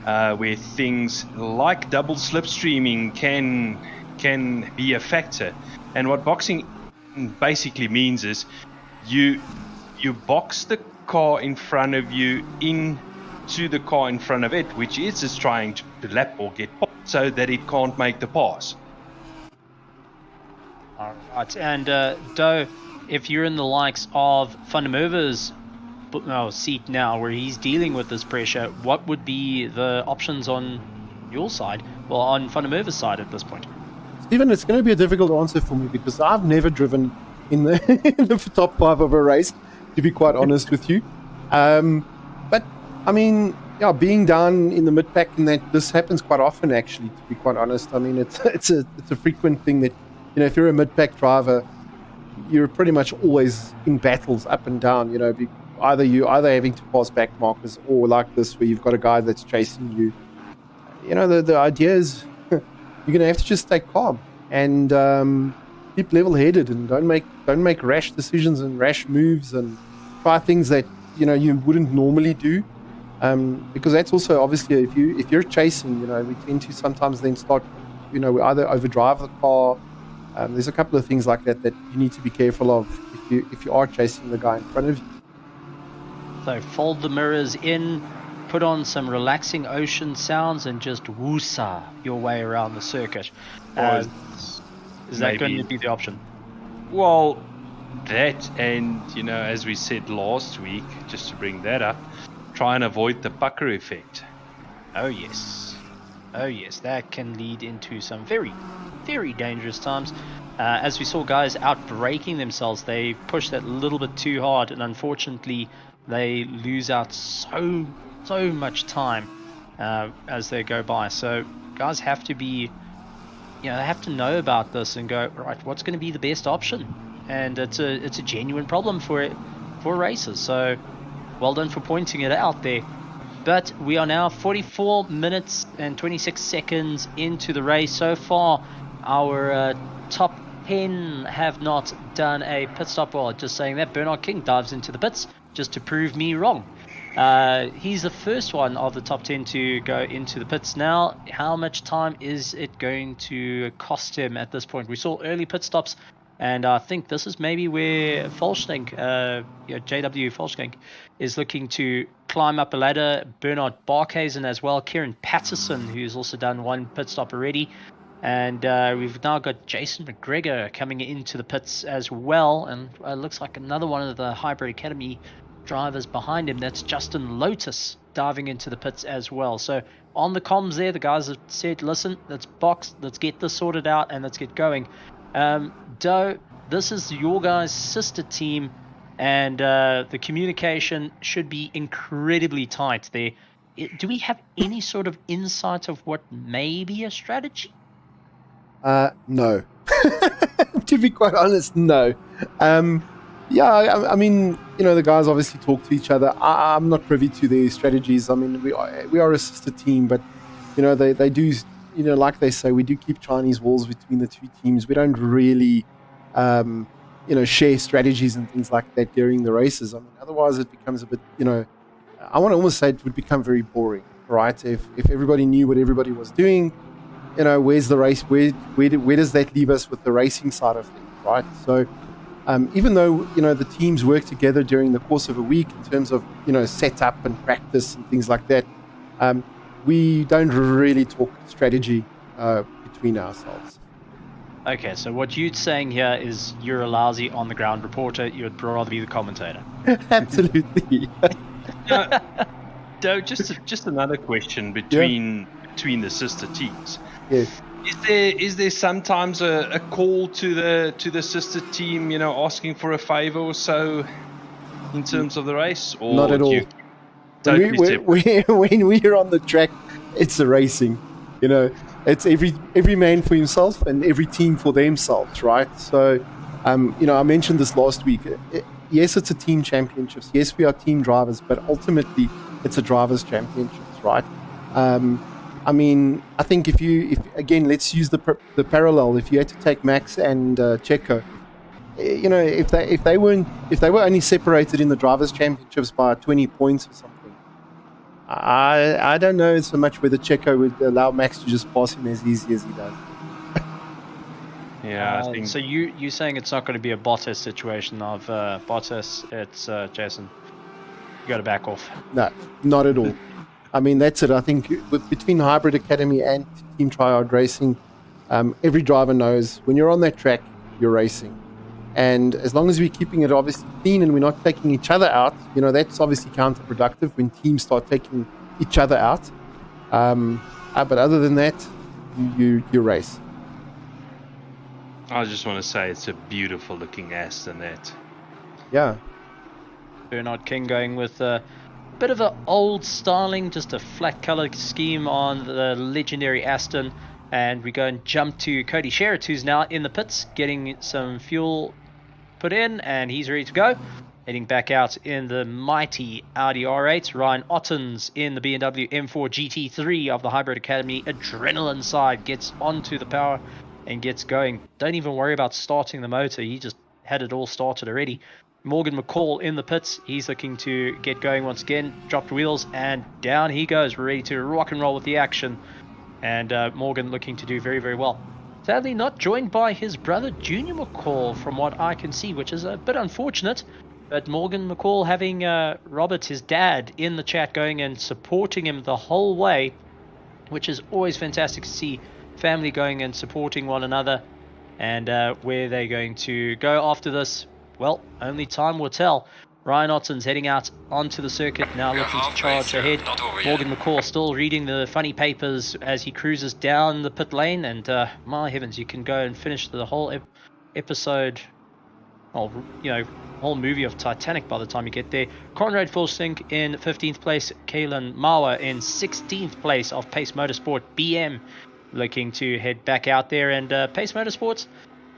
Speaker 2: where things like double slipstreaming can be a factor. And what boxing basically means is you box the car in front of you into the car in front of it, which is just trying to lap or get past so that it can't make the pass.
Speaker 3: All right, and Doe, if you're in the likes of Van der Merwe's seat now, where he's dealing with this pressure, what would be the options on your side, well, on Van der Merwe's side at this point?
Speaker 1: Stephen, it's going to be a difficult answer for me because I've never driven in the top 5 of a race, to be quite honest with you. But I mean, yeah, being down in the mid pack, and that this happens quite often, actually. To be quite honest, I mean, it's a frequent thing that, you know, if you're a mid pack driver, you're pretty much always in battles up and down. You know, either having to pass back markers, or like this, where you've got a guy that's chasing you. You know, the idea is you're going to have to just stay calm and keep level-headed, and don't make rash decisions and rash moves, and try things that, you know, you wouldn't normally do, because that's also obviously, if you're chasing, you know, we tend to sometimes then start, you know, we either overdrive the car. There's a couple of things like that you need to be careful of if you are chasing the guy in front of you.
Speaker 3: So fold the mirrors in, put on some relaxing ocean sounds, and just woosa your way around the circuit. Is that going to be the option?
Speaker 2: Well, that, and, you know, as we said last week, just to bring that up, try and avoid the pucker effect.
Speaker 3: Oh yes, that can lead into some very, very dangerous times. As we saw guys out braking themselves, they push that little bit too hard, and unfortunately they lose out so much time as they go by. So guys have to be, you know, they have to know about this and go, right, what's going to be the best option? And it's a genuine problem for racers. So well done for pointing it out there. But we are now 44 minutes and 26 seconds into the race. So far, our top 10 have not done a pit stop. Well, just saying that, Bernard King dives into the pits just to prove me wrong. He's the first one of the top 10 to go into the pits. Now, how much time is it going to cost him at this point? We saw early pit stops, and I think this is maybe where Volschenk, JW Volschenk, is looking to climb up a ladder. Bernard Barkhuizen as well. Kieran Patterson, who's also done one pit stop already. And we've now got Jason McGregor coming into the pits as well. And looks like another one of the Hybrid Academy drivers behind him. That's Justin Lotus diving into the pits as well. So on the comms there, the guys have said, listen, let's box, let's get this sorted out, and let's get going. Doe, this is your guys' sister team, and the communication should be incredibly tight there. Do we have any sort of insight of what may be a strategy?
Speaker 1: No. To be quite honest, no. I mean, the guys obviously talk to each other. I'm not privy to their strategies. I mean, we are a sister team, but they do, like they say, we do keep Chinese walls between the two teams. We don't really, share strategies and things like that during the races. I mean, otherwise it becomes a bit, I want to almost say it would become very boring, right? If everybody knew what everybody was doing, where's the race? Where does that leave us with the racing side of things, right? So even though the teams work together during the course of a week in terms of setup and practice and things like that, we don't really talk strategy between ourselves.
Speaker 3: Okay, so what you're saying here is you're a lousy on-the-ground reporter. You'd rather be the commentator.
Speaker 1: Absolutely.
Speaker 2: Just another question between the sister teams.
Speaker 1: Yes.
Speaker 2: Is there sometimes a call to the sister team, asking for a favor or so in terms of the race? Or
Speaker 1: not at all. When we're on the track, it's a racing. It's every man for himself and every team for themselves, right? So, I mentioned this last week. Yes, it's a team championships. Yes, we are team drivers, but ultimately, it's a drivers' championships, right? I mean, I think if again, let's use the parallel. If you had to take Max and Checo, if they were only separated in the drivers' championships by 20 points or something, I don't know so much whether Checo would allow Max to just pass him as easy as he does.
Speaker 2: Yeah, I think
Speaker 3: so. You're saying it's not going to be a Bottas situation of Bottas. It's Jason. You got to back off.
Speaker 1: No, not at all. I mean, that's it. I think between Hybrid Academy and Team Triad Racing, every driver knows when you're on that track, you're racing. And as long as we're keeping it obviously clean and we're not taking each other out, that's obviously counterproductive when teams start taking each other out. But other than that, you race.
Speaker 2: I just want to say it's a beautiful looking Aston that.
Speaker 1: Yeah.
Speaker 3: Bernard King going with a bit of an old styling, just a flat colored scheme on the legendary Aston. And we go and jump to Cody Shearett, who's now in the pits, getting some fuel put in, and he's ready to go. Heading back out in the mighty Audi R8. Ryan Ottens in the BMW M4 GT3 of the Hybrid Academy Adrenaline side gets onto the power and gets going. Don't even worry about starting the motor. He just had it all started already. Morgan Mccall in the pits. He's looking to get going once again. Dropped wheels and down he goes. We're ready to rock and roll with the action. And Morgan looking to do very, very well. Sadly not joined by his brother Junior Mccall from what I can see, which is a bit unfortunate. But Morgan Mccall having Robert, his dad, in the chat going and supporting him the whole way, which is always fantastic to see family going and supporting one another. And where they're going to go after this, well, only time will tell. Ryan Ottens heading out onto the circuit now, looking to charge ahead. Morgan Mccall still reading the funny papers as he cruises down the pit lane. And my heavens, you can go and finish the whole episode, whole movie of Titanic by the time you get there. Conrad Fulson in 15th place. Kalen Mawa in 16th place of Pace Motorsport BM, looking to head back out there. And Pace Motorsports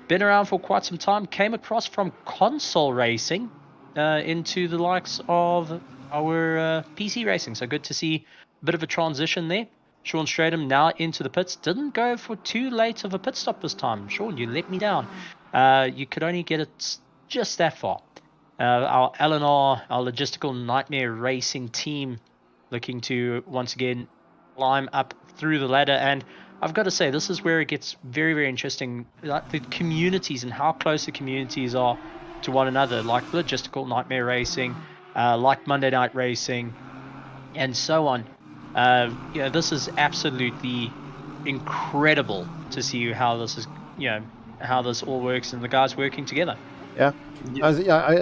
Speaker 3: been around for quite some time. Came across from console racing into the likes of our PC racing. So good to see a bit of a transition there. Sean Stradham now into the pits. Didn't go for too late of a pit stop this time. Sean, you let me down. You could only get it just that far. Our LNR, our logistical nightmare racing team, looking to once again climb up through the ladder. And I've got to say, this is where it gets very, very interesting. Like the communities and how close the communities are to one another, like logistical nightmare racing, like Monday Night Racing, and so on. This is absolutely incredible to see how this is, how this all works and the guys working together.
Speaker 1: Yeah,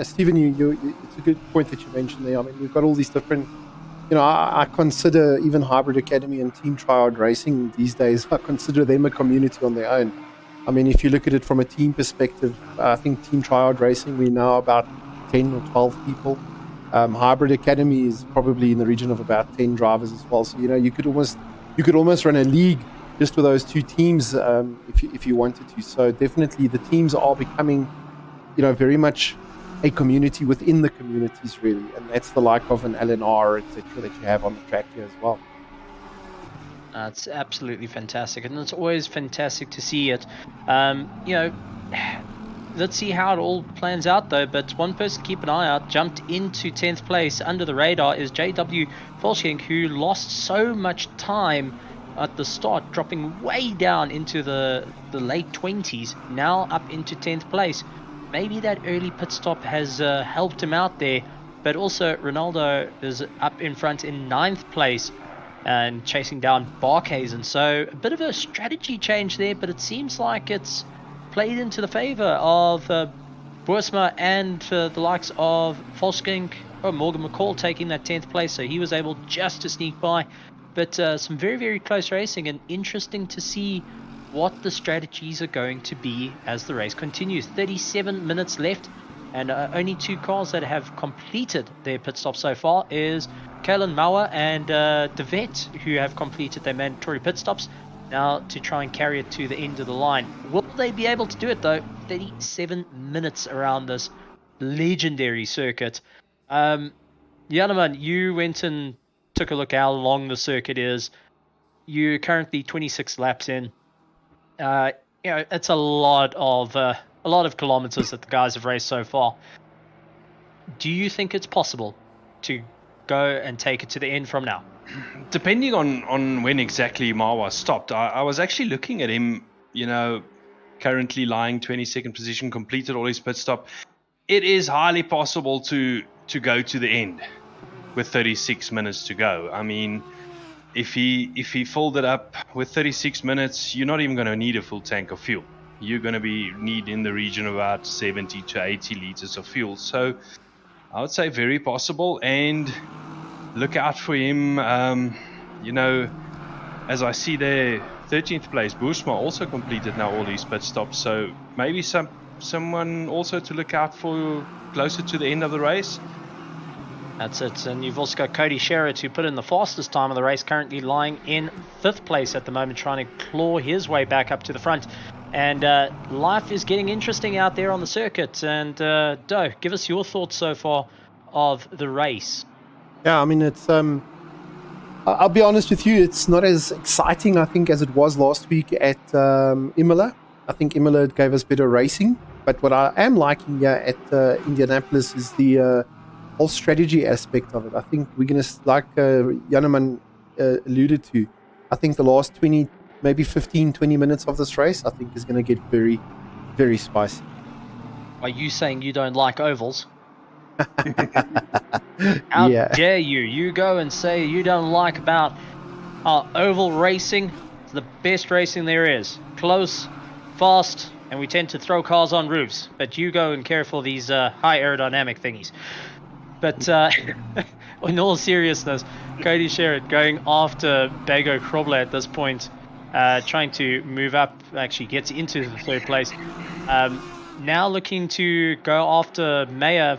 Speaker 1: Stephen, it's a good point that you mentioned there. I mean, we've got all these different. I consider even Hybrid Academy and Team Triad Racing these days, I consider them a community on their own. I mean, if you look at it from a team perspective, I think Team Triad Racing, we're now about 10 or 12 people. Hybrid Academy is probably in the region of about 10 drivers as well. So, you could almost run a league just with those two teams, if you wanted to. So definitely the teams are becoming, very much a community within the communities, really, and that's the like of an LNR, etc., that you have on the track here as well.
Speaker 3: It's absolutely fantastic, and it's always fantastic to see it. Let's see how it all plans out, though. But one person to keep an eye out, jumped into 10th place under the radar, is JW Fulson, who lost so much time at the start, dropping way down into the late 20s, now up into 10th place. Maybe that early pit stop has helped him out there, but also Ronaldo is up in front in 9th place and chasing down Barkhazen. So a bit of a strategy change there, but it seems like it's played into the favor of Boersma and the likes of Volskink or Morgan Mccall taking that 10th place, so he was able just to sneak by. But some very, very close racing, and interesting to see what the strategies are going to be as the race continues. 37 minutes left, and only 2 cars that have completed their pit stop so far is Kalen Mauer and DeVet, who have completed their mandatory pit stops, now to try and carry it to the end of the line. Will they be able to do it, though? 37 minutes around this legendary circuit. Janeman, you went and took a look how long the circuit is. You're currently 26 laps in. It's a lot of kilometers that the guys have raced so far. Do you think it's possible to go and take it to the end from now?
Speaker 2: Depending on when exactly Mawa stopped, I was actually looking at him, currently lying 22nd position, completed all his pit stop. It is highly possible to go to the end with 36 minutes to go. I mean, if he filled it up with 36 minutes, you're not even going to need a full tank of fuel. You're going to need in the region of about 70 to 80 liters of fuel. So I would say very possible, and look out for him. As I see there, 13th place, Boersma also completed now all these pit stops. So maybe someone also to look out for closer to the end of the race.
Speaker 3: That's it. And you've also got Cody Shearett, who put in the fastest time of the race, currently lying in 5th place at the moment, trying to claw his way back up to the front. And life is getting interesting out there on the circuit. And Doe, give us your thoughts so far of the race.
Speaker 1: Yeah, I mean, it's I'll be honest with you, it's not as exciting, I think, as it was last week at Imola. I think Imola gave us better racing. But what I am liking here at Indianapolis is the whole strategy aspect of it. I think we're going to, like Janeman alluded to, I think the last 20, maybe 15, 20 minutes of this race, I think is going to get very, very spicy.
Speaker 3: Are you saying you don't like ovals? How dare you? You go and say you don't like about oval racing. It's the best racing there is. Close, fast, and we tend to throw cars on roofs. But you go and care for these high aerodynamic thingies. But in all seriousness, Cody Shearett going after Bago Krobler at this point, trying to move up, actually gets into the 3rd place. Now looking to go after Mayer,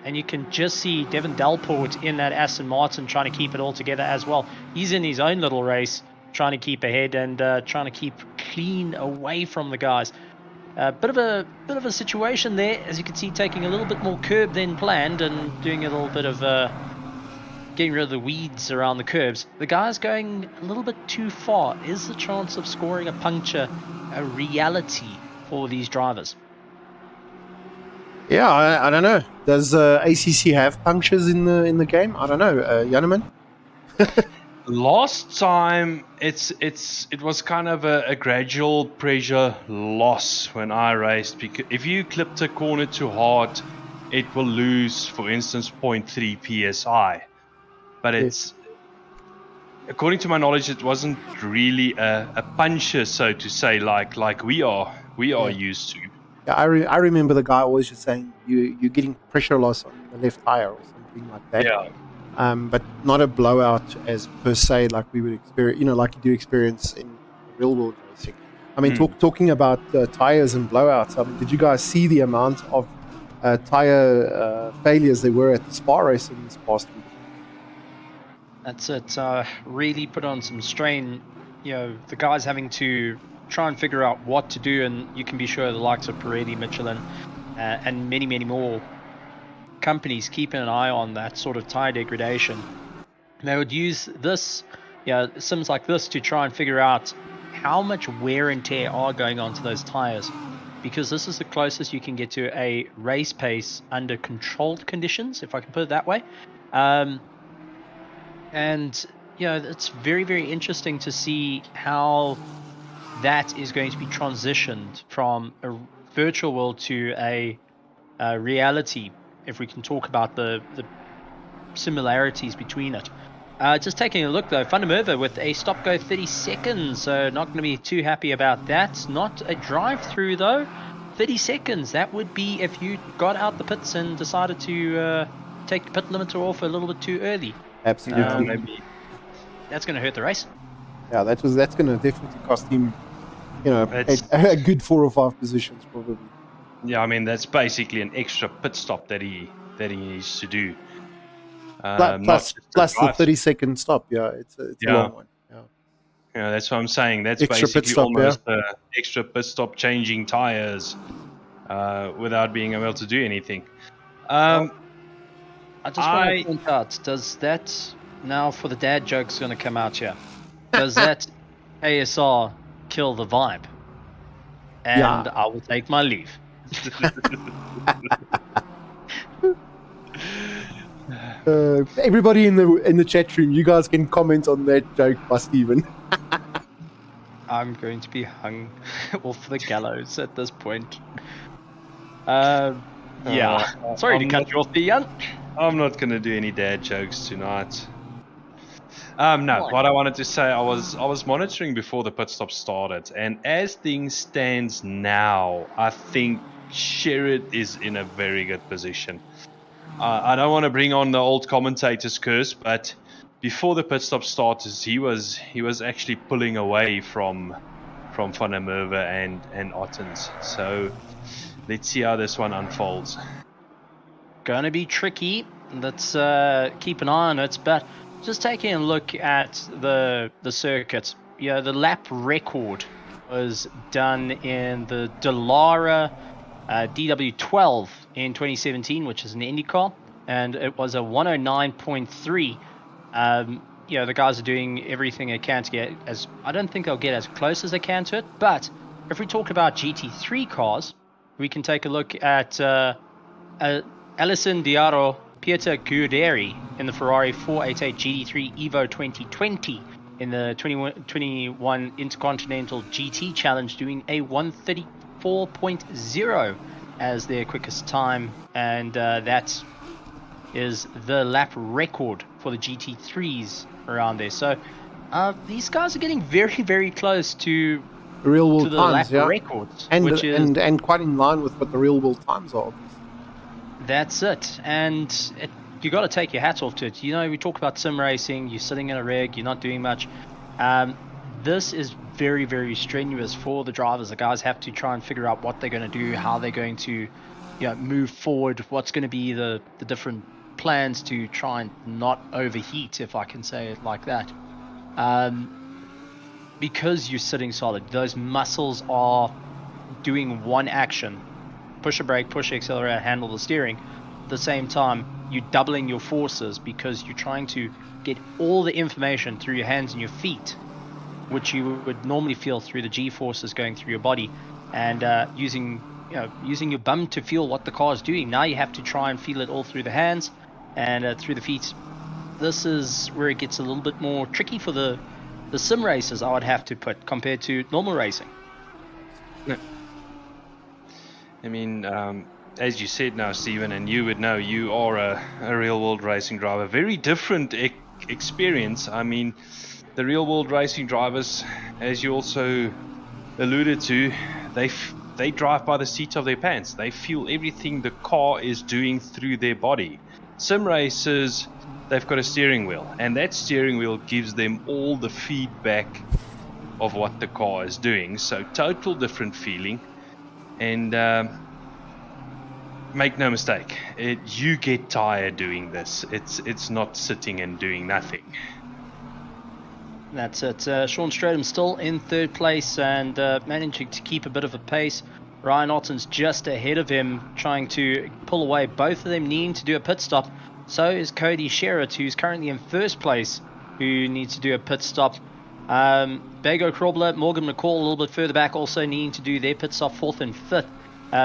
Speaker 3: and you can just see Devin Delport in that Aston Martin trying to keep it all together as well. He's in his own little race, trying to keep ahead and trying to keep clean away from the guys. Bit of a situation there, as you can see, taking a little bit more curb than planned and doing a little bit of getting rid of the weeds around the curbs. The guy's going a little bit too far. Is the chance of scoring a puncture a reality for these drivers?
Speaker 1: Yeah, I don't know. Does ACC have punctures in the game? I don't know, Janeman.
Speaker 2: Last time, it was kind of a gradual pressure loss when I raced. Because if you clipped a corner too hard, it will lose, for instance, 0.3 psi. But it's, according to my knowledge, it wasn't really a puncher, so to say, like we are used to.
Speaker 1: Yeah, I remember the guy always just saying you're getting pressure loss on the left tire or something like that.
Speaker 2: Yeah.
Speaker 1: But not a blowout as per se, like we would experience, like you do experience in real world racing. I mean, talking about tires and blowouts. I mean, did you guys see the amount of tire failures there were at the Spa racing this past week?
Speaker 3: That's it. Really put on some strain. the guys having to try and figure out what to do, and you can be sure the likes of Pirelli, Michelin, and many, many more companies keeping an eye on that sort of tire degradation. They would use this, sims like this, to try and figure out how much wear and tear are going on to those tires, because this is the closest you can get to a race pace under controlled conditions, if I can put it that way. And it's very, very interesting to see how that is going to be transitioned from a virtual world to a reality, if we can talk about the similarities between it. Just taking a look though, Fundermerva with a stop go 30 seconds, so not going to be too happy about that. Not a drive through though. 30 seconds, that would be if you got out the pits and decided to take the pit limiter off a little bit too early.
Speaker 1: Absolutely.
Speaker 2: Maybe.
Speaker 3: That's going to hurt the race.
Speaker 1: Yeah, that's going to definitely cost him, a good 4 or 5 positions probably.
Speaker 2: Yeah, I mean that's basically an extra pit stop that he needs to do.
Speaker 1: Plus the 30-second stop. Yeah, it's a long one.
Speaker 2: Yeah, that's what I'm saying. That's
Speaker 1: Extra
Speaker 2: basically
Speaker 1: pit stop,
Speaker 2: almost an extra pit stop, changing tires without being able to do anything.
Speaker 3: I just want to point out, does that, now for the dad joke's going to come out here, does that ASR kill the vibe? And I will take my leave.
Speaker 1: Everybody in the chat room, you guys can comment on that joke by Steven.
Speaker 3: I'm going to be hung off the gallows at this point. Sorry to cut you off, Ian.
Speaker 2: I'm not going to do any dad jokes tonight. No, what I wanted to say, I was monitoring before the pit stop started, and as things stands now, I think Shearett is in a very good position. I don't want to bring on the old commentator's curse, but before the pit stop started, he was actually pulling away from Van der Merwe and Ottens. So let's see how this one unfolds.
Speaker 3: Gonna be tricky. Let's keep an eye on it. But just taking a look at the circuit, the lap record was done in the Dallara DW12 in 2017, which is an IndyCar, and it was a 109.3. The guys are doing everything they can to get as, I don't think they'll get as close as they can to it, but if we talk about GT3 cars, we can take a look at Alison Diaro, Pieter Guderi in the Ferrari 488 GT3 Evo 2020 in the 2021 Intercontinental GT Challenge, doing a 134.0 as their quickest time, and that is the lap record for the GT3s around there. So these guys are getting very, very close to
Speaker 1: real world
Speaker 3: the
Speaker 1: times,
Speaker 3: lap records,
Speaker 1: and quite in line with what the real world times are.
Speaker 3: That's it, and you got to take your hats off to it. We talk about sim racing, you're sitting in a rig, you're not doing much. This is very, very strenuous for the drivers. The guys have to try and figure out what they're going to do, how they're going to move forward, what's going to be the different plans to try and not overheat, if I can say it like that. Because you're sitting solid, those muscles are doing one action: push a brake, push the accelerator, handle the steering. At the same time, you're doubling your forces because you're trying to get all the information through your hands and your feet, which you would normally feel through the G-forces going through your body, and using your bum to feel what the car is doing. Now you have to try and feel it all through the hands and through the feet. This is where it gets a little bit more tricky for the sim racers, I would have to put, compared to normal racing.
Speaker 2: I mean, as you said now, Stephen, and you would know, you are a real-world racing driver. Very different experience. I mean, the real-world racing drivers, as you also alluded to, they drive by the seat of their pants. They feel everything the car is doing through their body. Sim racers, they've got a steering wheel, and that steering wheel gives them all the feedback of what the car is doing. So total different feeling. And make no mistake, you get tired doing this. It's not sitting and doing nothing.
Speaker 3: That's it. Sean Stradham still in third place and managing to keep a bit of a pace. Ryan Otten's just ahead of him, trying to pull away. Both of them needing to do a pit stop. So is Cody Shearett, who's currently in first place, who needs to do a pit stop. Bago Krobler, Morgan Mccall a little bit further back, also needing to do their pit stop, 4th and 5th.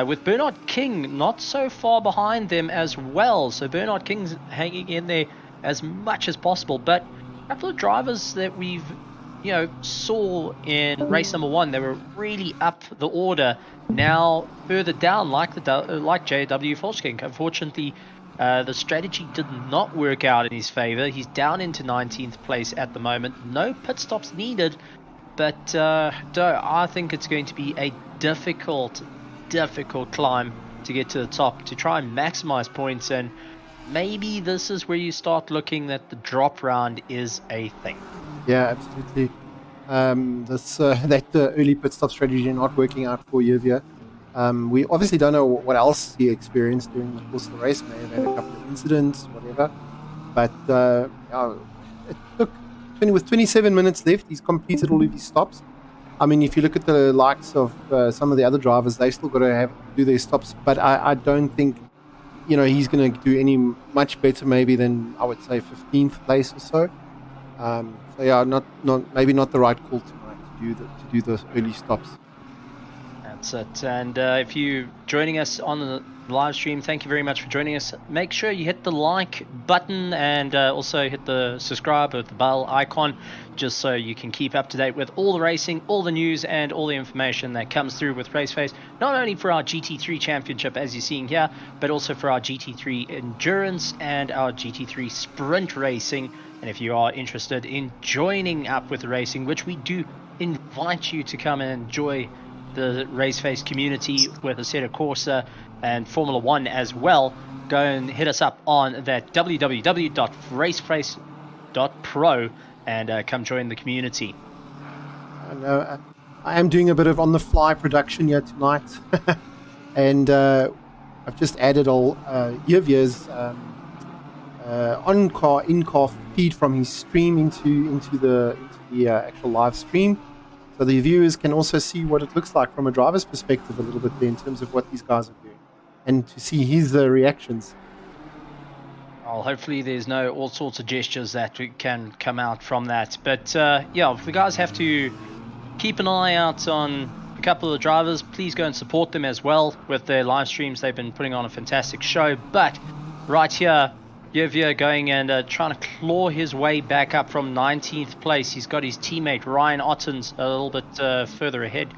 Speaker 3: With Bernard King not so far behind them as well. So Bernard King's hanging in there as much as possible. But a couple of drivers that we've saw in race number 1, they were really up the order. Now further down, like JW Volkswagen. Unfortunately, the strategy did not work out in his favor. He's down into 19th place at the moment. No pit stops needed, but I think it's going to be a difficult climb to get to the top to try and maximize points, and maybe this is where you start looking that the drop round is a thing.
Speaker 1: Yeah, absolutely. That early pit stop strategy not working out for Yevia. We obviously don't know what else he experienced during the course of the race. May have had a couple of incidents, whatever. But it took with 27 minutes left, he's completed all of his stops. I mean, if you look at the likes of some of the other drivers, they've still got to do their stops. But I don't think he's going to do any much better maybe than, I would say, 15th place or so. So yeah, maybe not the right call tonight to do the early stops.
Speaker 3: That's it. And if you're joining us on the live stream, thank you very much for joining us. Make sure you hit the like button and also hit the subscribe with the bell icon, just so you can keep up to date with all the racing, all the news, and all the information that comes through with Raceface, not only for our GT3 championship as you're seeing here, but also for our GT3 endurance and our GT3 sprint racing. And if you are interested in joining up with the racing, which we do invite you to come and enjoy the Raceface community with Assetto Corsa and Formula 1 as well, go and hit us up on that www.raceface.pro and come join the community.
Speaker 1: I am doing a bit of on-the-fly production here tonight, and I've just added all Yevia's on-car, in-car feed from his stream into the actual live stream. So the viewers can also see what it looks like from a driver's perspective a little bit there in terms of what these guys are doing, and to see his reactions.
Speaker 3: Well, hopefully there's no all sorts of gestures that can come out from that. But yeah, if the guys have to keep an eye out on a couple of the drivers, please go and support them as well with their live streams. They've been putting on a fantastic show. But right here, Yevia going and trying to claw his way back up from 19th place. He's got his teammate Ryan Ottens a little bit further ahead,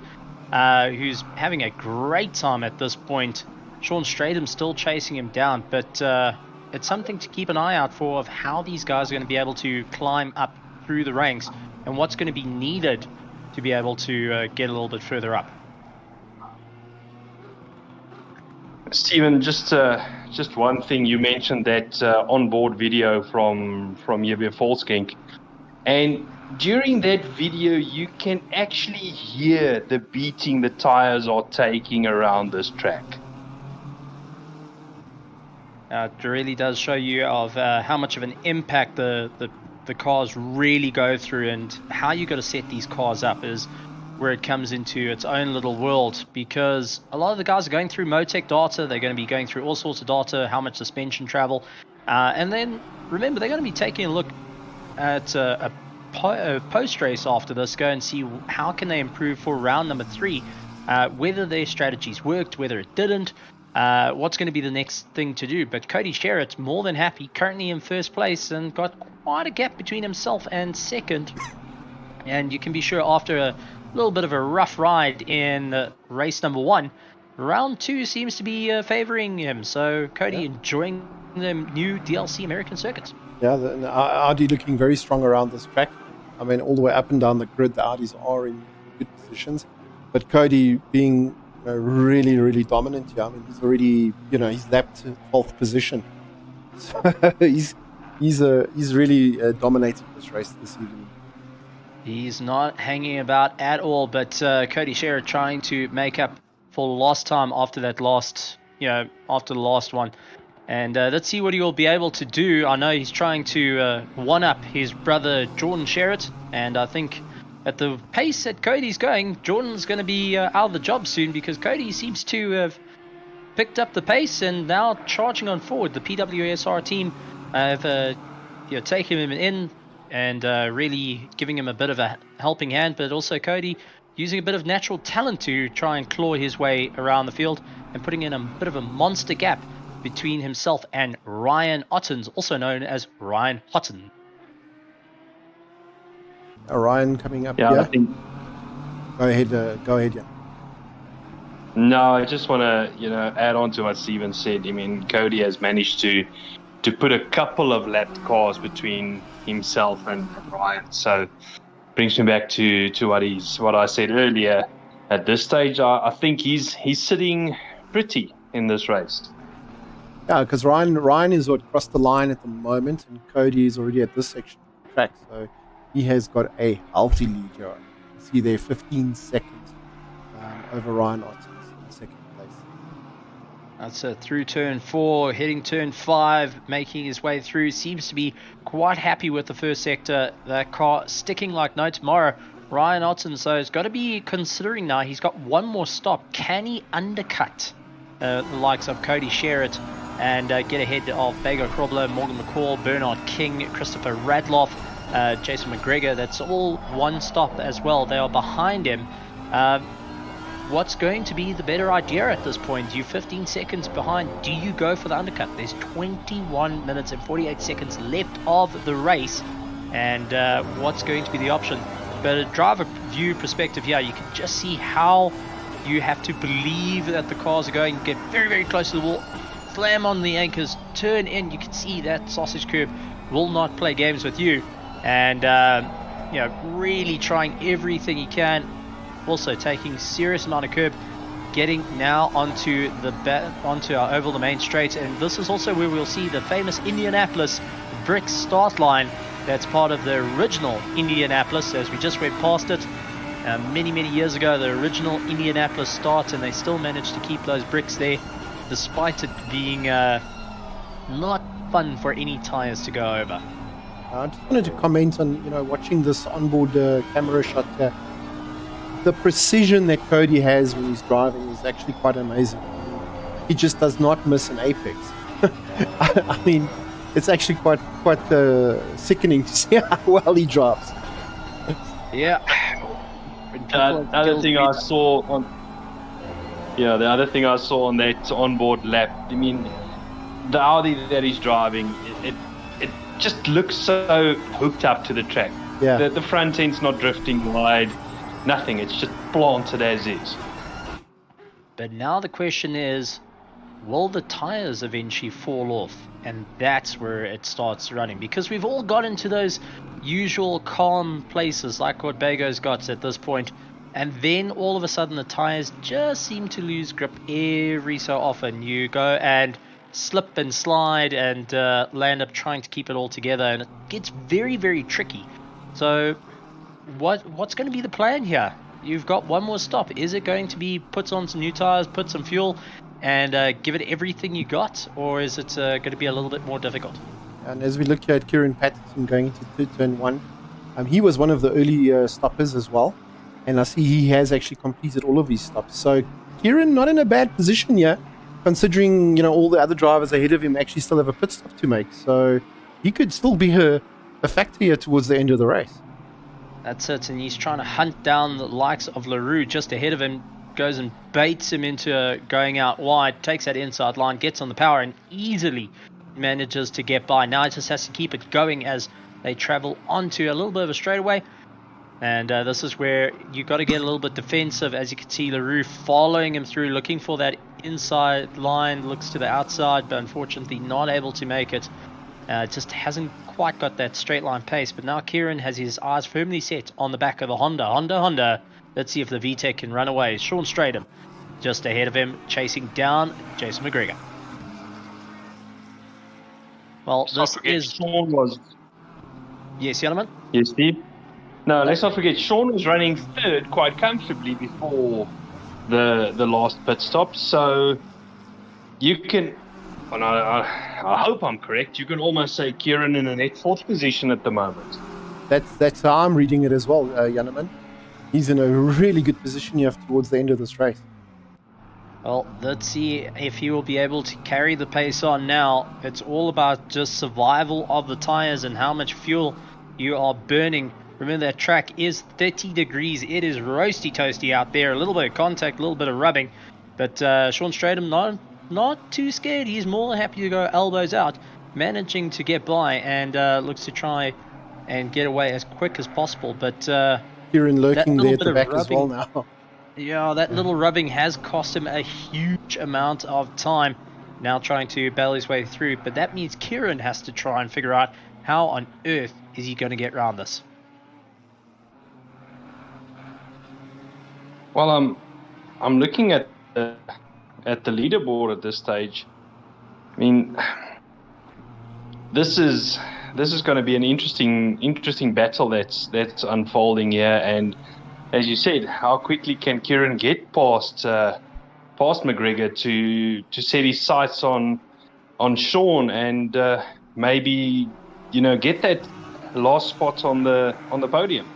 Speaker 3: who's having a great time at this point. Sean Stradham still chasing him down, but it's something to keep an eye out for of how these guys are going to be able to climb up through the ranks and what's going to be needed to be able to get a little bit further up.
Speaker 2: Stephen, just one thing. You mentioned that onboard video from Yevia Volkswagen, and during that video you can actually hear the beating the tires are taking around this track.
Speaker 3: It really does show you of how much of an impact the cars really go through, and how you got to set these cars up is where it comes into its own little world, because a lot of the guys are going through Motec data. They're going to be going through all sorts of data, how much suspension travel, and then remember they're going to be taking a look at a post race after this, go and see how can they improve for round number 3, whether their strategies worked, whether it didn't, what's going to be the next thing to do. But Cody Shearett more than happy, currently in first place, and got quite a gap between himself and second. And you can be sure after a little bit of a rough ride in race number 1, round 2 seems to be favoring him. So Cody enjoying the new DLC American circuits. Yeah,
Speaker 1: the Audi looking very strong around this track. I mean, all the way up and down the grid, the Audis are in good positions. But Cody being really, really dominant here. I mean, he's already, he's lapped 12th position. So he's really dominating this race this evening.
Speaker 3: He's not hanging about at all, but Cody Shearett trying to make up for lost time after that after the last one. And let's see what he will be able to do. I know he's trying to one-up his brother Jordan Shearett, and I think at the pace that Cody's going, Jordan's going to be out of the job soon, because Cody seems to have picked up the pace and now charging on forward. The PWSR team have taken him in and really giving him a bit of a helping hand, but also Cody using a bit of natural talent to try and claw his way around the field and putting in a bit of a monster gap between himself and Ryan Ottens, also known as Ryan Houghton.
Speaker 1: Ryan coming up.
Speaker 2: Yeah,
Speaker 1: Yeah,
Speaker 2: I think.
Speaker 1: go ahead. Yeah.
Speaker 2: No, I just want to, add on to what Steven said. I mean, Cody has managed to put a couple of lapped cars between himself and Ryan. So brings me back to what I said earlier. At this stage, I think he's sitting pretty in this race.
Speaker 1: Yeah, because Ryan is what crossed the line at the moment, and Cody is already at this section of the track, so he has got a healthy lead here. You see there 15 seconds over Ryan Ottens in second place.
Speaker 3: That's through turn 4, hitting turn 5, making his way through. Seems to be quite happy with the first sector. That car sticking like no tomorrow. Ryan Ottens, so has got to be considering now. He's got one more stop. Can he undercut the likes of Cody Shearett and get ahead of Bago Krobler, Morgan Mccall, Bernard King, Christopher Radloff, Jason McGregor? That's all one stop as well. They are behind him. What's going to be the better idea at this point? You're 15 seconds behind. Do you go for the undercut? There's 21 minutes and 48 seconds left of the race. And what's going to be the option? But a driver view perspective here, you can just see how you have to believe that the cars are going. Get very, very close to the wall. Slam on the anchors. Turn in. You can see that sausage curb will not play games with you. And, really trying everything he can. Also taking serious amount of curb, getting now onto our oval, the main straight, and this is also where we'll see the famous Indianapolis brick start line. That's part of the original Indianapolis, as we just went past it many years ago. The original Indianapolis start, and they still managed to keep those bricks there, despite it being not fun for any tires to go over.
Speaker 1: I just wanted to comment on watching this onboard camera shot. The precision that Cody has when he's driving is actually quite amazing. He just does not miss an apex. I mean, it's actually quite sickening to see how well he drives.
Speaker 3: Yeah.
Speaker 2: The other thing I saw on that onboard lap, I mean, the Audi that he's driving, it just looks so hooked up to the track.
Speaker 1: Yeah.
Speaker 2: The front end's not drifting wide. Nothing, it's just planted as is.
Speaker 3: But now the question is, will the tires eventually fall off? And that's where it starts running, because we've all got into those usual calm places like what Bago's got at this point, and then all of a sudden the tires just seem to lose grip every so often. You go and slip and slide and land up trying to keep it all together, and it gets very, very tricky. So what's going to be the plan here? You've got one more stop. Is it going to be put on some new tires, put some fuel, and give it everything you got, or is it going to be a little bit more difficult?
Speaker 1: And as we look here at Kieran Patterson going into turn 1, he was one of the early stoppers as well, and I see he has actually completed all of his stops. So Kieran not in a bad position here, considering all the other drivers ahead of him actually still have a pit stop to make. So he could still be a factor here towards the end of the race.
Speaker 3: That's it, and he's trying to hunt down the likes of LaRue just ahead of him, goes and baits him into going out wide, takes that inside line, gets on the power, and easily manages to get by. Now he just has to keep it going as they travel onto a little bit of a straightaway, and this is where you got to get a little bit defensive. As you can see, LaRue following him through, looking for that inside line, looks to the outside, but unfortunately not able to make it. Just hasn't quite got that straight line pace, but now Kieran has his eyes firmly set on the back of the Honda. Let's see if the VTEC can run away. Sean Stratham just ahead of him, chasing down Jason McGregor. Well, this is...
Speaker 2: Sean was...
Speaker 3: Yes, gentlemen?
Speaker 2: Yes, Steve? No, let's not forget, Sean was running third quite comfortably before the last pit stop, so you can And I hope I'm correct. You can almost say Kieran in a net fourth position at the moment.
Speaker 1: That's how I'm reading it as well, Janneman. He's in a really good position here towards the end of this race.
Speaker 3: Well, let's see if he will be able to carry the pace on now. It's all about just survival of the tires and how much fuel you are burning. Remember, that track is 30 degrees. It is roasty toasty out there. A little bit of contact, a little bit of rubbing. But Sean Stratham, not too scared. He's more than happy to go elbows out, managing to get by and looks to try and get away as quick as possible. But
Speaker 1: Kieran lurking there at the back as well now.
Speaker 3: Yeah, that little rubbing has cost him a huge amount of time. Now trying to bail his way through, but that means Kieran has to try and figure out how on earth is he going to get around this.
Speaker 2: Well, I'm looking at the leaderboard at this stage. I mean, this is going to be an interesting battle that's unfolding here. And as you said, how quickly can Kieran get past McGregor to set his sights on Sean and maybe get that last spot on the podium?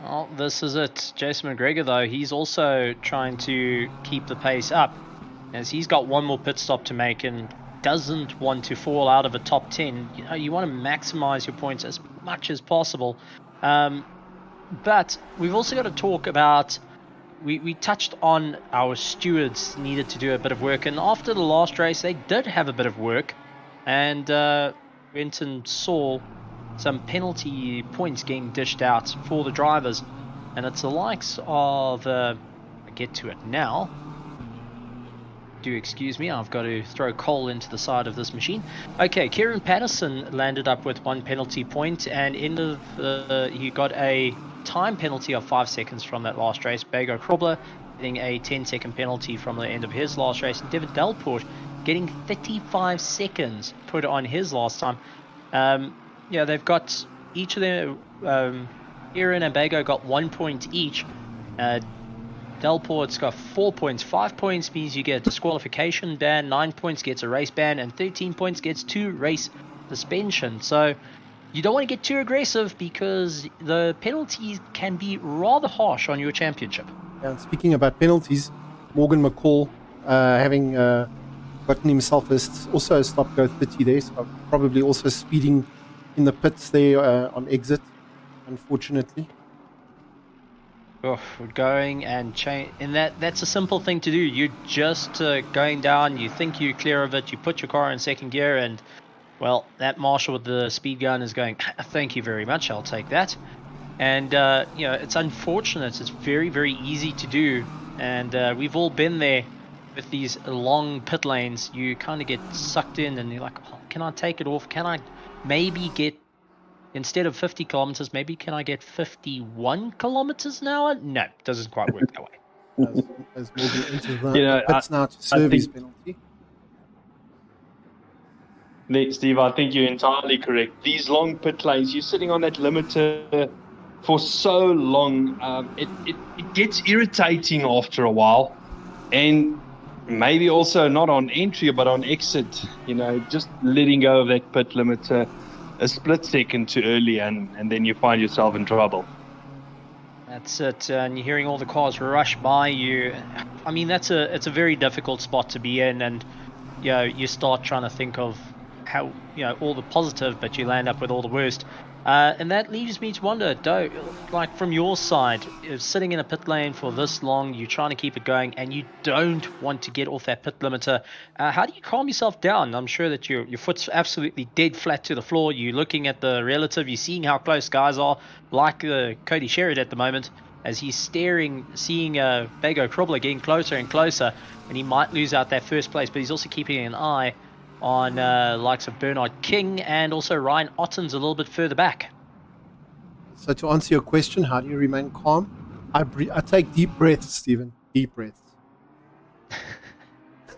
Speaker 3: Well, this is it. Jason McGregor, though, he's also trying to keep the pace up, as he's got one more pit stop to make and doesn't want to fall out of a top 10. You want to maximize your points as much as possible. But we've also got to talk about, we touched on our stewards needed to do a bit of work, and after the last race they did have a bit of work, and went and saw some penalty points getting dished out for the drivers, and it's the likes of I get to it now. Do excuse me, I've got to throw coal into the side of this machine. Okay, Kieran Patterson landed up with 1 penalty point, and he got a time penalty of 5 seconds from that last race. Bago Krobler getting a 10-second penalty from the end of his last race, and Devin Delport getting 35 seconds put on his last time. Yeah, they've got each of them. Kieran and Bago got 1 point each. Delport's got 4 points. 5 points means you get a disqualification ban, 9 points gets a race ban, and 13 points gets 2 race suspension. So you don't want to get too aggressive because the penalties can be rather harsh on your championship.
Speaker 1: Yeah, and speaking about penalties, Morgan Mccall having gotten himself also a stop-go 30 there, so probably also speeding in the pits there on exit, unfortunately.
Speaker 3: Oh, we're going and change, and that's a simple thing to do. You're just going down, you think you're clear of it, you put your car in second gear, and well, that marshal with the speed gun is going, thank you very much, I'll take that. And it's unfortunate, it's very, very easy to do, and we've all been there with these long pit lanes. You kind of get sucked in and you're like, oh, can I take it off? Can I maybe get, instead of 50 kilometers, maybe can I get 51 kilometers an hour? No, it doesn't quite work that way.
Speaker 1: As Morgan enters the pits now to serve his penalty.
Speaker 2: Steve, I think you're entirely correct. These long pit lanes, you're sitting on that limiter for so long, it gets irritating after a while. And maybe also not on entry, but on exit, just letting go of that pit limiter a split second too early, and then you find yourself in trouble.
Speaker 3: That's it, and you're hearing all the cars rush by you. I mean, it's a very difficult spot to be in, and you start trying to think of how all the positive, but you land up with all the worst. And that leaves me to wonder, like from your side, sitting in a pit lane for this long, you're trying to keep it going, and you don't want to get off that pit limiter. How do you calm yourself down? I'm sure that your foot's absolutely dead flat to the floor. You're looking at the relative, you're seeing how close guys are, like Cody Shearett at the moment, as he's seeing Bago Krobler getting closer and closer, and he might lose out that first place, but he's also keeping an eye on likes of Bernard King, and also Ryan Otten's a little bit further back.
Speaker 1: So to answer your question, how do you remain calm? I take deep breaths, Stephen. Deep breaths.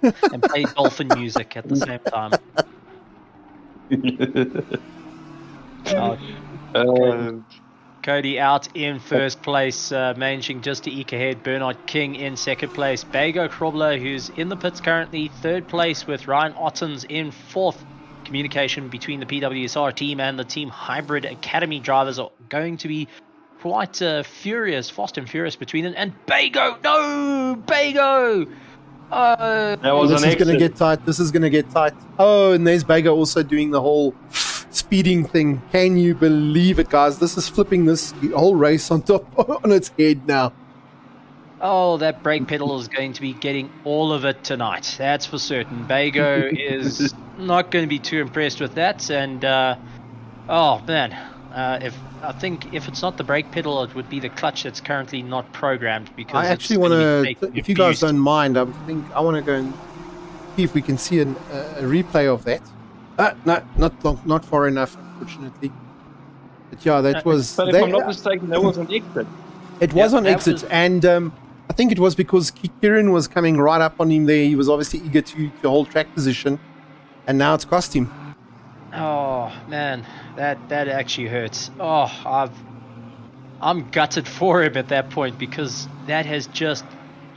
Speaker 3: And play dolphin music at the same time. Cody out in first place, managing just to eke ahead. Bernard King in second place. Bago Krobler, who's in the pits currently, third place with Ryan Ottens in fourth. Communication between the PWSR team and the Team Hybrid Academy drivers are going to be quite furious, fast and furious between them. And Bago, no, Bago.
Speaker 1: This is going to get tight. This is going to get tight. Oh, and there's Bago also doing the whole speeding thing. Can you believe it, guys? This is flipping this whole race on its head now.
Speaker 3: Oh, that brake pedal is going to be getting all of it tonight. That's for certain. Bago is not going to be too impressed with that. And, oh, man. I think if it's not the brake pedal, it would be the clutch that's currently not programmed. Because
Speaker 1: I actually want to, if you guys don't mind, I want to go and see if we can see a replay of that. No, not far enough, unfortunately. But yeah, that was...
Speaker 2: But if I'm not mistaken, that was on exit.
Speaker 1: It was on exit, and I think it was because Kieran was coming right up on him there. He was obviously eager to hold track position, and now it's cost him.
Speaker 3: Oh, man, that actually hurts. Oh, I'm gutted for him at that point, because that has just,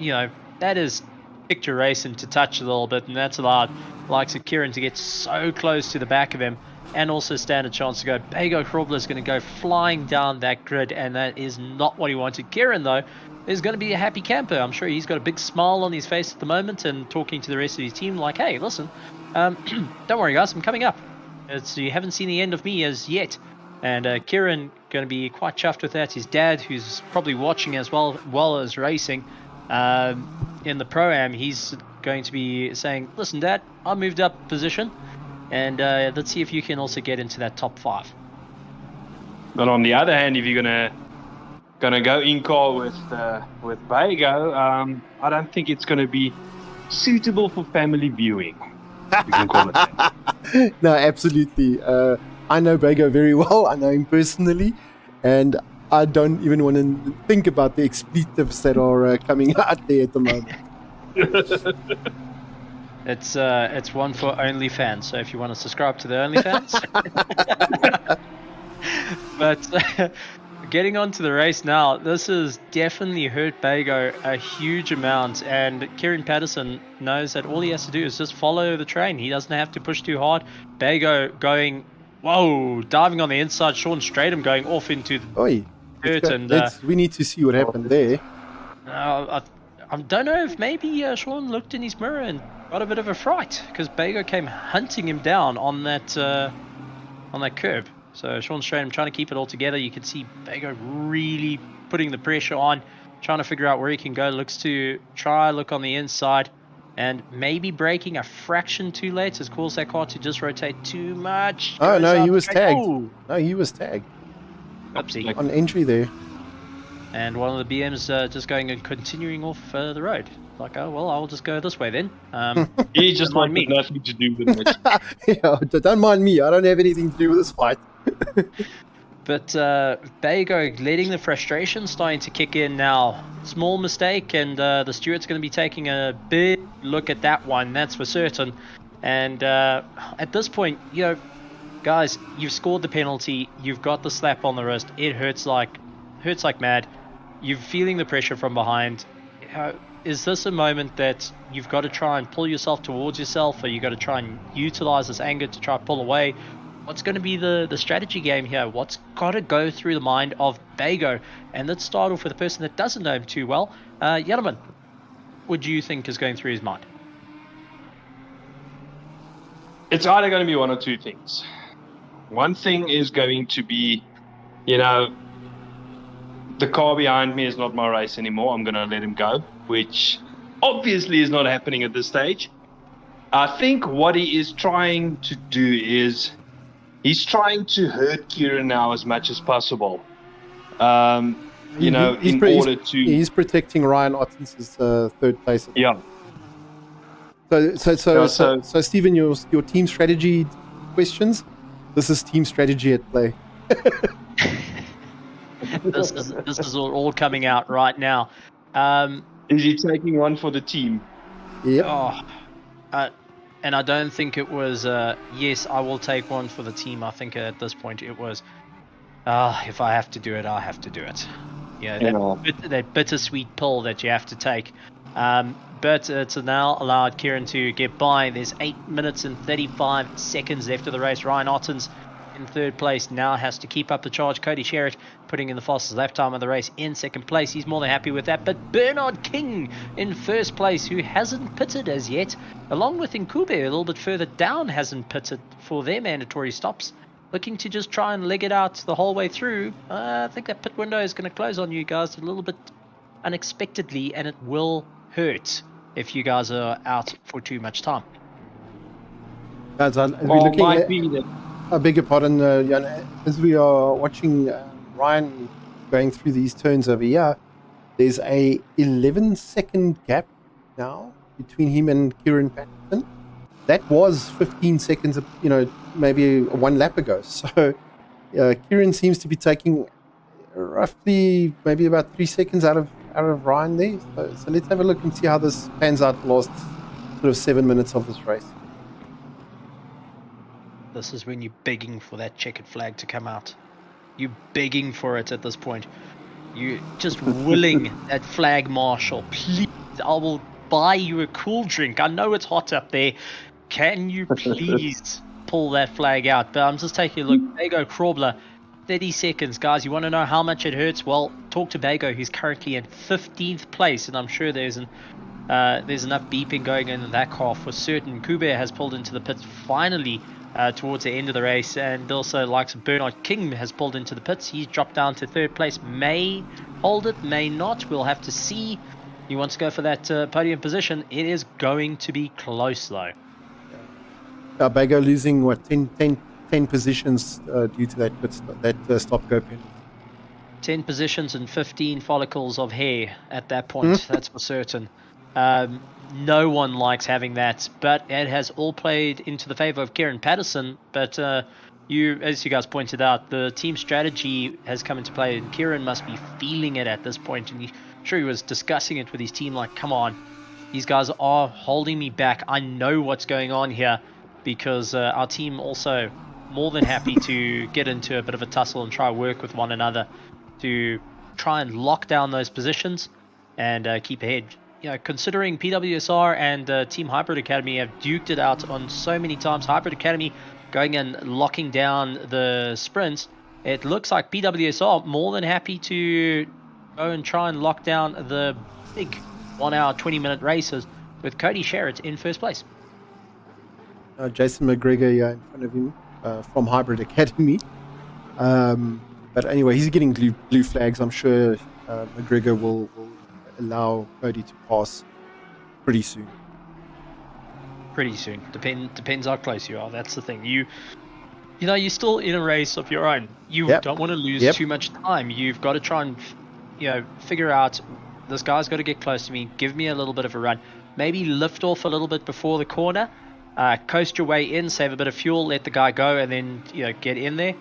Speaker 3: that is picture race into touch a little bit, and that's allowed likes of Kieran to get so close to the back of him and also stand a chance to go. Bago Krobler is going to go flying down that grid, and that is not what he wanted. Kieran, though, is going to be a happy camper. I'm sure he's got a big smile on his face at the moment and talking to the rest of his team like, hey, listen, don't worry, guys, I'm coming up. You haven't seen the end of me as yet. And Kieran going to be quite chuffed with that. His dad, who's probably watching as well as racing in the Pro-Am, he's going to be saying, listen, Dad, I moved up position, and let's see if you can also get into that top 5.
Speaker 2: But on the other hand, if you're gonna go in car with Bago, I don't think it's gonna be suitable for family viewing. You can call it that.
Speaker 1: No, absolutely. I know Bago very well. I know him personally, and I don't even want to think about the expletives that are coming out there at the moment.
Speaker 3: It's one for OnlyFans, so if you want to subscribe to the OnlyFans. But getting on to the race now, this has definitely hurt Bago a huge amount, and Kieran Patterson knows that all he has to do is just follow the train. He doesn't have to push too hard. Bago going, diving on the inside, Sean Stratham going off into the dirt. And
Speaker 1: we need to see what happened there.
Speaker 3: I don't know if maybe Sean looked in his mirror and got a bit of a fright, because Bago came hunting him down on that curb. So Sean Stratham trying to keep it all together. You can see Bago really putting the pressure on, trying to figure out where he can go. Looks to try look on the inside, and maybe braking a fraction too late has caused that car to just rotate too much.
Speaker 1: Oh no, he was tagged. No, he was tagged.
Speaker 3: Oopsie.
Speaker 1: On entry there.
Speaker 3: And one of the BMs just going and continuing off the road. Like, oh, well, I'll just go this way then.
Speaker 2: He just wanted nothing to do with it.
Speaker 1: Yeah, don't mind me. I don't have anything to do with this fight.
Speaker 3: But Bago letting the frustration starting to kick in now. Small mistake, and the steward's going to be taking a big look at that one. That's for certain. And at this point, guys, you've scored the penalty. You've got the slap on the wrist. It hurts like mad. You're feeling the pressure from behind. Is this a moment that you've got to try and pull yourself towards yourself, or you got to try and utilize this anger to try and pull away? What's going to be the strategy game here? What's got to go through the mind of Bago? And let's start off with a person that doesn't know him too well. Yellowman, what do you think is going through his mind?
Speaker 2: It's either going to be one or two things. One thing is going to be, the car behind me is not my race anymore. I'm going to let him go, which obviously is not happening at this stage. I think what he is trying to do is he's trying to hurt Kieran now as much as possible. He's
Speaker 1: protecting Ryan Ottens' third place.
Speaker 2: Yeah.
Speaker 1: So Stephen, your team strategy questions. This is team strategy at play.
Speaker 3: This is all coming out right now.
Speaker 2: Is he taking one for the team?
Speaker 1: Yeah.
Speaker 3: And I don't think it was, yes, I will take one for the team. I think at this point it was, If I have to do it, I have to do it. That bittersweet pill that you have to take. But it's now allowed Kieran to get by. There's 8 minutes and 35 seconds left of the race. Ryan Otten's in third place, now has to keep up the charge. Cody Shearett putting in the fastest lap time of the race in second place. He's more than happy with that. But Bernard King in first place, who hasn't pitted as yet, along with Nkube a little bit further down, hasn't pitted for their mandatory stops. Looking to just try and leg it out the whole way through. I think that pit window is going to close on you guys a little bit unexpectedly, and it will hurt if you guys are out for too much time.
Speaker 1: Guys, I beg your pardon, Jan, as we are watching Ryan going through these turns over here, there's a 11-second gap now between him and Kieran Patterson. That was 15 seconds, maybe one lap ago. So Kieran seems to be taking roughly maybe about 3 seconds out of Ryan there. So let's have a look and see how this pans out the last sort of 7 minutes of this race.
Speaker 3: This is when you're begging for that checkered flag to come out. You're begging for it at this point. You're just willing that flag marshal, please, I will buy you a cool drink. I know it's hot up there. Can you please pull that flag out? But I'm just taking a look. Bago Krobler, 30 seconds. Guys, you want to know how much it hurts? Well, talk to Bago, who's currently in 15th place, and I'm sure there's enough beeping going in that car for certain. Kuber has pulled into the pits finally towards the end of the race, and also likes of Bernard King has pulled into the pits. He's dropped down to third place. May hold it, may not. We'll have to see. He wants to go for that podium position. It is going to be close, though.
Speaker 1: Bago losing, 10 positions due to that stop-go penalty.
Speaker 3: 10 positions and 15 follicles of hair at that point, that's for certain. No one likes having that, but it has all played into the favor of Kieran Patterson. But as you guys pointed out, the team strategy has come into play, and Kieran must be feeling it at this point. And he was discussing it with his team, like, come on, these guys are holding me back. I know what's going on here, because our team also more than happy to get into a bit of a tussle and try work with one another to try and lock down those positions and keep ahead. Considering PWSR and Team Hybrid Academy have duked it out on so many times, Hybrid Academy going and locking down the sprints, it looks like PWSR more than happy to go and try and lock down the big 1 hour, 20-minute races with Cody Shearett in first place.
Speaker 1: Jason McGregor in front of him from Hybrid Academy. But anyway, he's getting blue flags. I'm sure McGregor will allow Cody to pass pretty soon. Depends how close you are. That's the thing. You're still in a race of your own. You don't want to lose too much time. You've got to try and figure out, this guy's got to get close to me, give me a little bit of a run, maybe lift off a little bit before the corner, coast your way in, save a bit of fuel, let the guy go, and then get in there.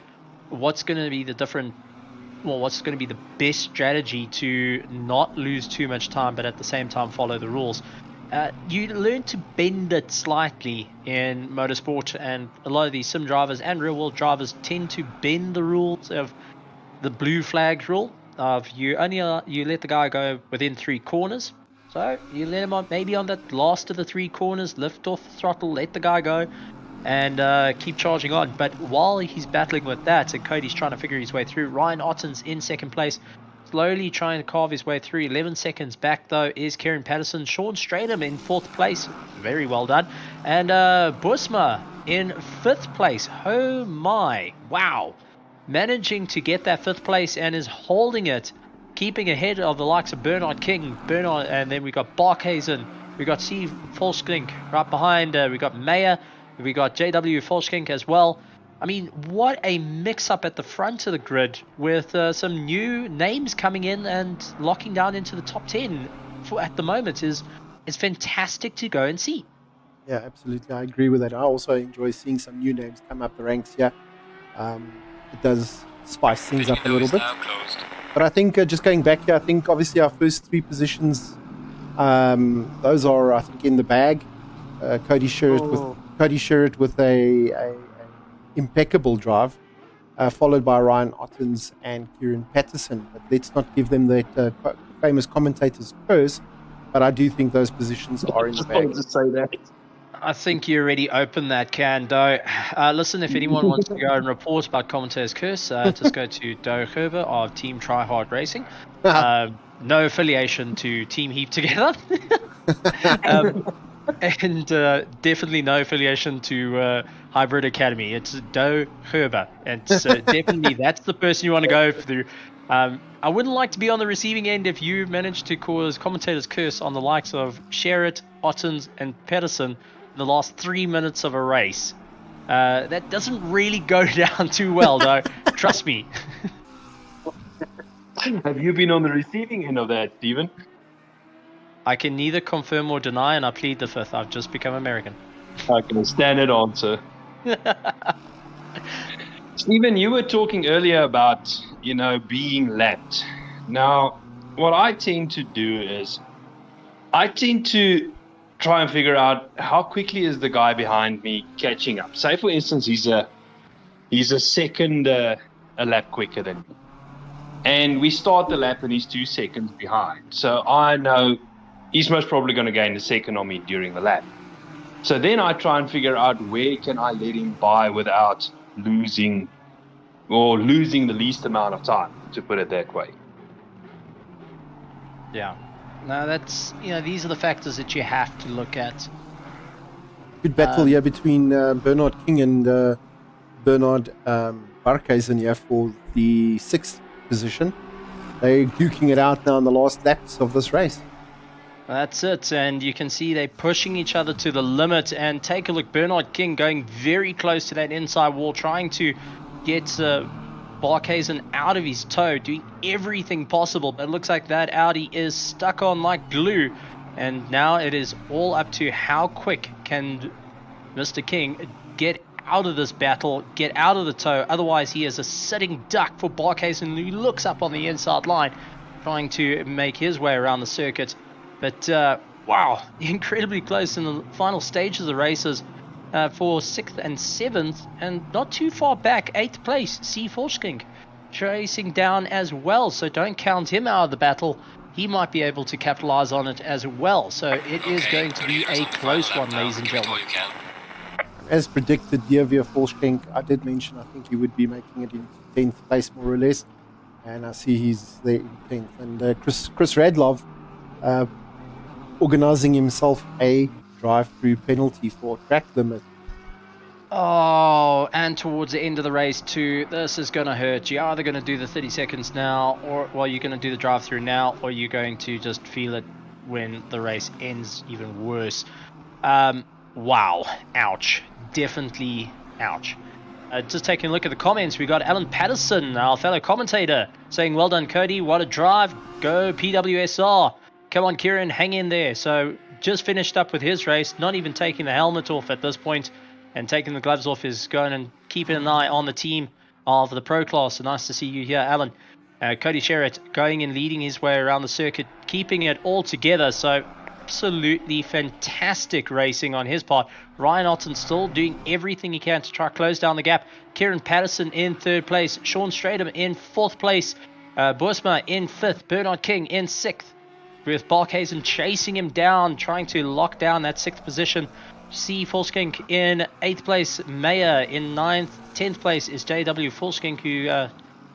Speaker 1: What's going to be the best strategy to not lose too much time, but at the same time follow the rules? You learn to bend it slightly in motorsport, and a lot of these sim drivers and real world drivers tend to bend the rules of the blue flag rule of you let the guy go within 3 corners. So you let him on maybe on that last of the 3 corners, lift off the throttle, let the guy go, and keep charging on. But while he's battling with that and Cody's trying to figure his way through, Ryan Otten's in second place, slowly trying to carve his way through. 11 seconds back, though, is Kieran Patterson. Sean Stratham in 4th place. Very well done. And Busma in 5th place. Oh my. Wow. Managing to get that 5th place and is holding it, keeping ahead of the likes of Bernard King. And then we got Barkhazen. We got Steve Volskink right behind. We got Mayer. We got JW Volskink as well. I mean, what a mix-up at the front of the grid with some new names coming in and locking down into the top 10 at the moment is fantastic to go and see. Yeah, absolutely. I agree with that. I also enjoy seeing some new names come up the ranks here. It does spice things up a little bit. But I think just going back here, I think obviously our first 3 positions, those are, I think, in the bag. Cody Shearett with a impeccable drive. followed by Ryan Ottens and Kieran Patterson. But let's not give them that famous commentator's curse. But I do think those positions are in the bag.
Speaker 2: To say that.
Speaker 3: I think you already opened that can, Doe. Listen, if anyone wants to go and report about commentator's curse, just go to Doe Gerber of Team Try Hard Racing. No affiliation to Team Heap Together. And definitely no affiliation to Hybrid Academy. It's Doe Gerber. And so definitely that's the person you want to go through. I wouldn't like to be on the receiving end if you managed to cause commentator's curse on the likes of Shearett, Ottens, and Patterson in the last 3 minutes of a race. That doesn't really go down too well, though. Trust me.
Speaker 2: Have you been on the receiving end of that, Stephen?
Speaker 3: I can neither confirm or deny, and I plead the fifth. I've just become American.
Speaker 2: I can standard answer. Stephen, you were talking earlier about, being lapped. Now, what I tend to do is I tend to try and figure out how quickly is the guy behind me catching up. Say, for instance, he's a second a lap quicker than me. And we start the lap and he's 2 seconds behind. So I know he's most probably going to gain a second on me during the lap. So then I try and figure out where can I let him by without losing the least amount of time, to put it that way.
Speaker 3: Yeah. No, that's, these are the factors that you have to look at.
Speaker 1: Good battle here between Bernard King and Bernard Barkhuizen here for the 6th position. They're duking it out now in the last laps of this race.
Speaker 3: That's it, and you can see they're pushing each other to the limit. And take a look, Bernard King going very close to that inside wall, trying to get Barkhuizen out of his toe, doing everything possible. But it looks like that Audi is stuck on like glue, and now it is all up to how quick can Mr. King get out of this battle, get out of the toe. Otherwise, he is a sitting duck for Barkhuizen, who looks up on the inside line, trying to make his way around the circuit. But, wow, incredibly close in the final stage of the races for 6th and 7th. And not too far back, 8th place, C. Forschking, chasing down as well. So don't count him out of the battle. He might be able to capitalize on it as well. So it is going to be a close one, ladies and gentlemen.
Speaker 1: As predicted, Via Forschking, I did mention I think he would be making it into 10th place, more or less. And I see he's there in 10th. And Chris Radlov organizing himself a drive-through penalty for track limit.
Speaker 3: Oh, and towards the end of the race too, this is going to hurt. You're either going to do the 30 seconds now, or you're going to do the drive-through now, or you're going to just feel it when the race ends even worse. Wow, ouch, definitely ouch. Just taking a look at the comments, we got Alan Patterson, our fellow commentator, saying, well done Cody, what a drive, go PWSR. Come on, Kieran, hang in there. So just finished up with his race, not even taking the helmet off at this point, and taking the gloves off is going and keeping an eye on the team of the Pro Class. So nice to see you here, Alan. Cody Shearett going and leading his way around the circuit, keeping it all together. So absolutely fantastic racing on his part. Ryan Otten still doing everything he can to try to close down the gap. Kieran Patterson in 3rd place. Sean Stratham in 4th place. Boersma in 5th. Bernard King in 6th. With Barkhuizen chasing him down, trying to lock down that 6th position. C. Fulskink in 8th place. Mayer in 9th. 10th place is JW Fulskink, who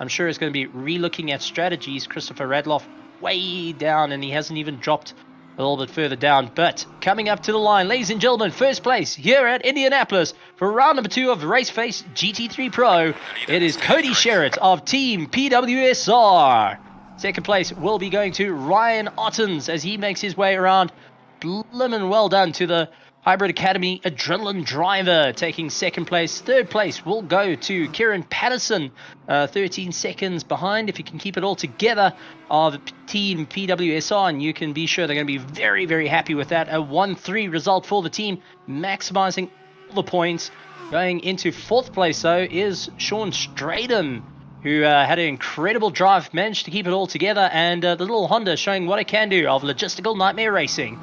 Speaker 3: I'm sure is going to be re-looking at strategies. Christopher Radloff way down, and he hasn't even dropped a little bit further down. But coming up to the line, ladies and gentlemen, 1st place here at Indianapolis for round number 2 of Raceface GT3 Pro. It is Cody Shearett of Team PWSR. 2nd place will be going to Ryan Ottens as he makes his way around. Blimmin' well done to the Hybrid Academy Adrenaline Driver, taking 2nd place. 3rd place will go to Kieran Patterson, 13 seconds behind, if you can keep it all together, of Team PWSR, and you can be sure they're going to be very, very happy with that. A 1-3 result for the team, maximizing all the points. Going into 4th place, though, is Sean Stratham, who had an incredible drive, managed to keep it all together, and the little Honda showing what it can do of logistical nightmare racing.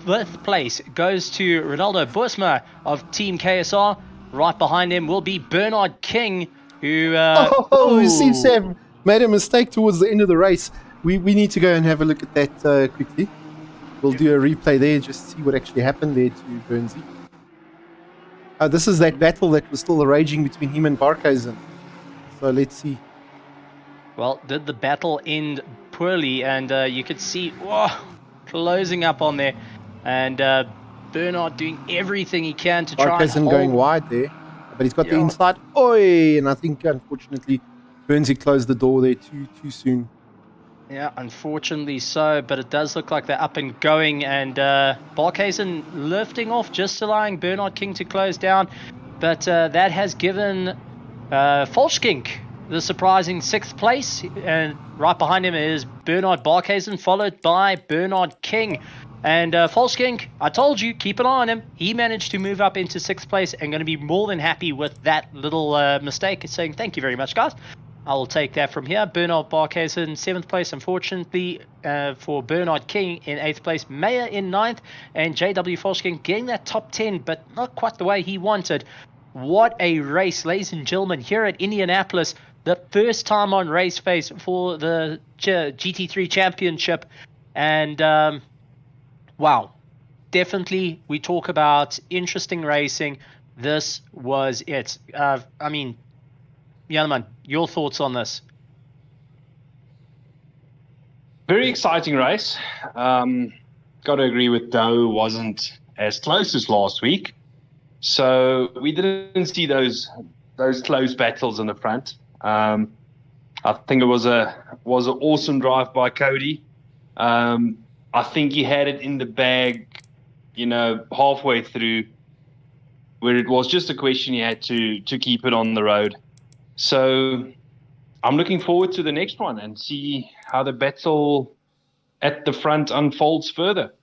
Speaker 3: 5th place goes to Ronaldo Boersma of Team KSR. Right behind him will be Bernard King who
Speaker 1: He seems to have made a mistake towards the end of the race. We need to go and have a look at that quickly. We'll do a replay there, just see what actually happened there to Burnsy. This is that battle that was still raging between him and Barkhuizen. So let's see.
Speaker 3: Well, did the battle end poorly? And you could see, closing up on there. And Bernard doing everything he can to try and hold.
Speaker 1: going wide there, but he's got the inside. Oi! And I think, unfortunately, Burnsy closed the door there too soon.
Speaker 3: Yeah, unfortunately so, but it does look like they're up and going, and Barkhuizen lifting off, just allowing Bernard King to close down, but that has given Volskink the surprising 6th place, and right behind him is Bernard Barkhuizen, followed by Bernard King. And Volskink, I told you, keep an eye on him. He managed to move up into 6th place and going to be more than happy with that little mistake, saying thank you very much, guys. I will take that from here. Bernard Barkhuizen, 7th place, unfortunately, for Bernard King in 8th place. Mayer in 9th, and JW Volskink getting that top 10, but not quite the way he wanted. What a race, ladies and gentlemen, here at Indianapolis. The first time on Raceface for the GT3 Championship. And, wow. Definitely, we talk about interesting racing. This was it. Jan-man, your thoughts on this?
Speaker 4: Very exciting race. Got to agree with Doe, wasn't as close as last week. So we didn't see those close battles in the front. I think it was an awesome drive by Cody. I think he had it in the bag, halfway through, where it was just a question he had to keep it on the road. So I'm looking forward to the next one and see how the battle at the front unfolds further.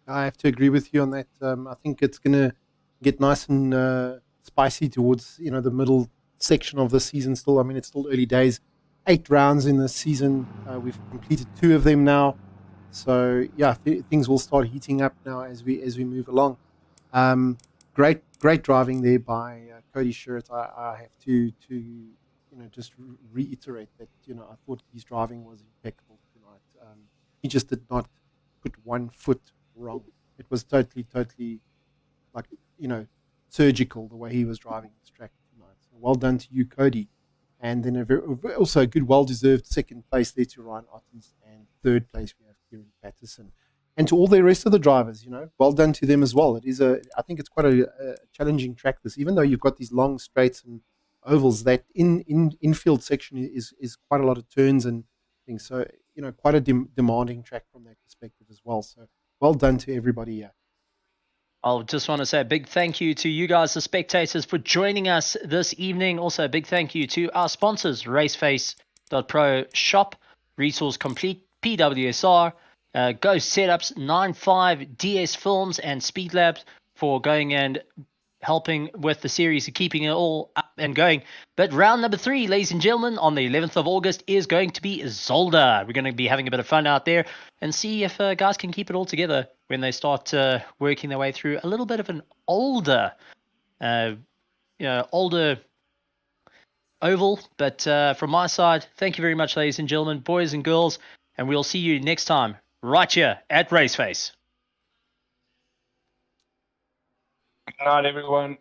Speaker 1: I have to agree with you on that. I think it's going to get nice and spicy towards the middle section of the season still. I mean, it's still early days. 8 rounds in the season. We've completed 2 of them now. So, yeah, things will start heating up now as we move along. Great driving there by Cody Shearett. I have to just reiterate that I thought his driving was impeccable tonight. He just did not put one foot wrong. It was totally like surgical the way he was driving this track tonight. So well done to you, Cody. And then also a good, well-deserved 2nd place there to Ryan Ottens, and 3rd place we have Kieran Patterson. And to all the rest of the drivers, well done to them as well. I think it's quite a challenging track, this, even though you've got these long straights and ovals, that infield section is quite a lot of turns and things. So, quite a demanding track from that perspective as well. So well done to everybody here.
Speaker 3: I'll just want to say a big thank you to you guys, the spectators, for joining us this evening. Also, a big thank you to our sponsors, Raceface.Pro Shop, Resource Complete, PWSR, Go Setups, 95 DS Films, and Speed Labs for going and helping with the series and keeping it all up and going. But round number 3, ladies and gentlemen, on the 11th of August is going to be Zolder. We're going to be having a bit of fun out there and see if guys can keep it all together when they start working their way through a little bit of an older oval. But from my side, thank you very much, ladies and gentlemen, boys and girls, and we'll see you next time right here at Raceface.
Speaker 4: Good night, everyone.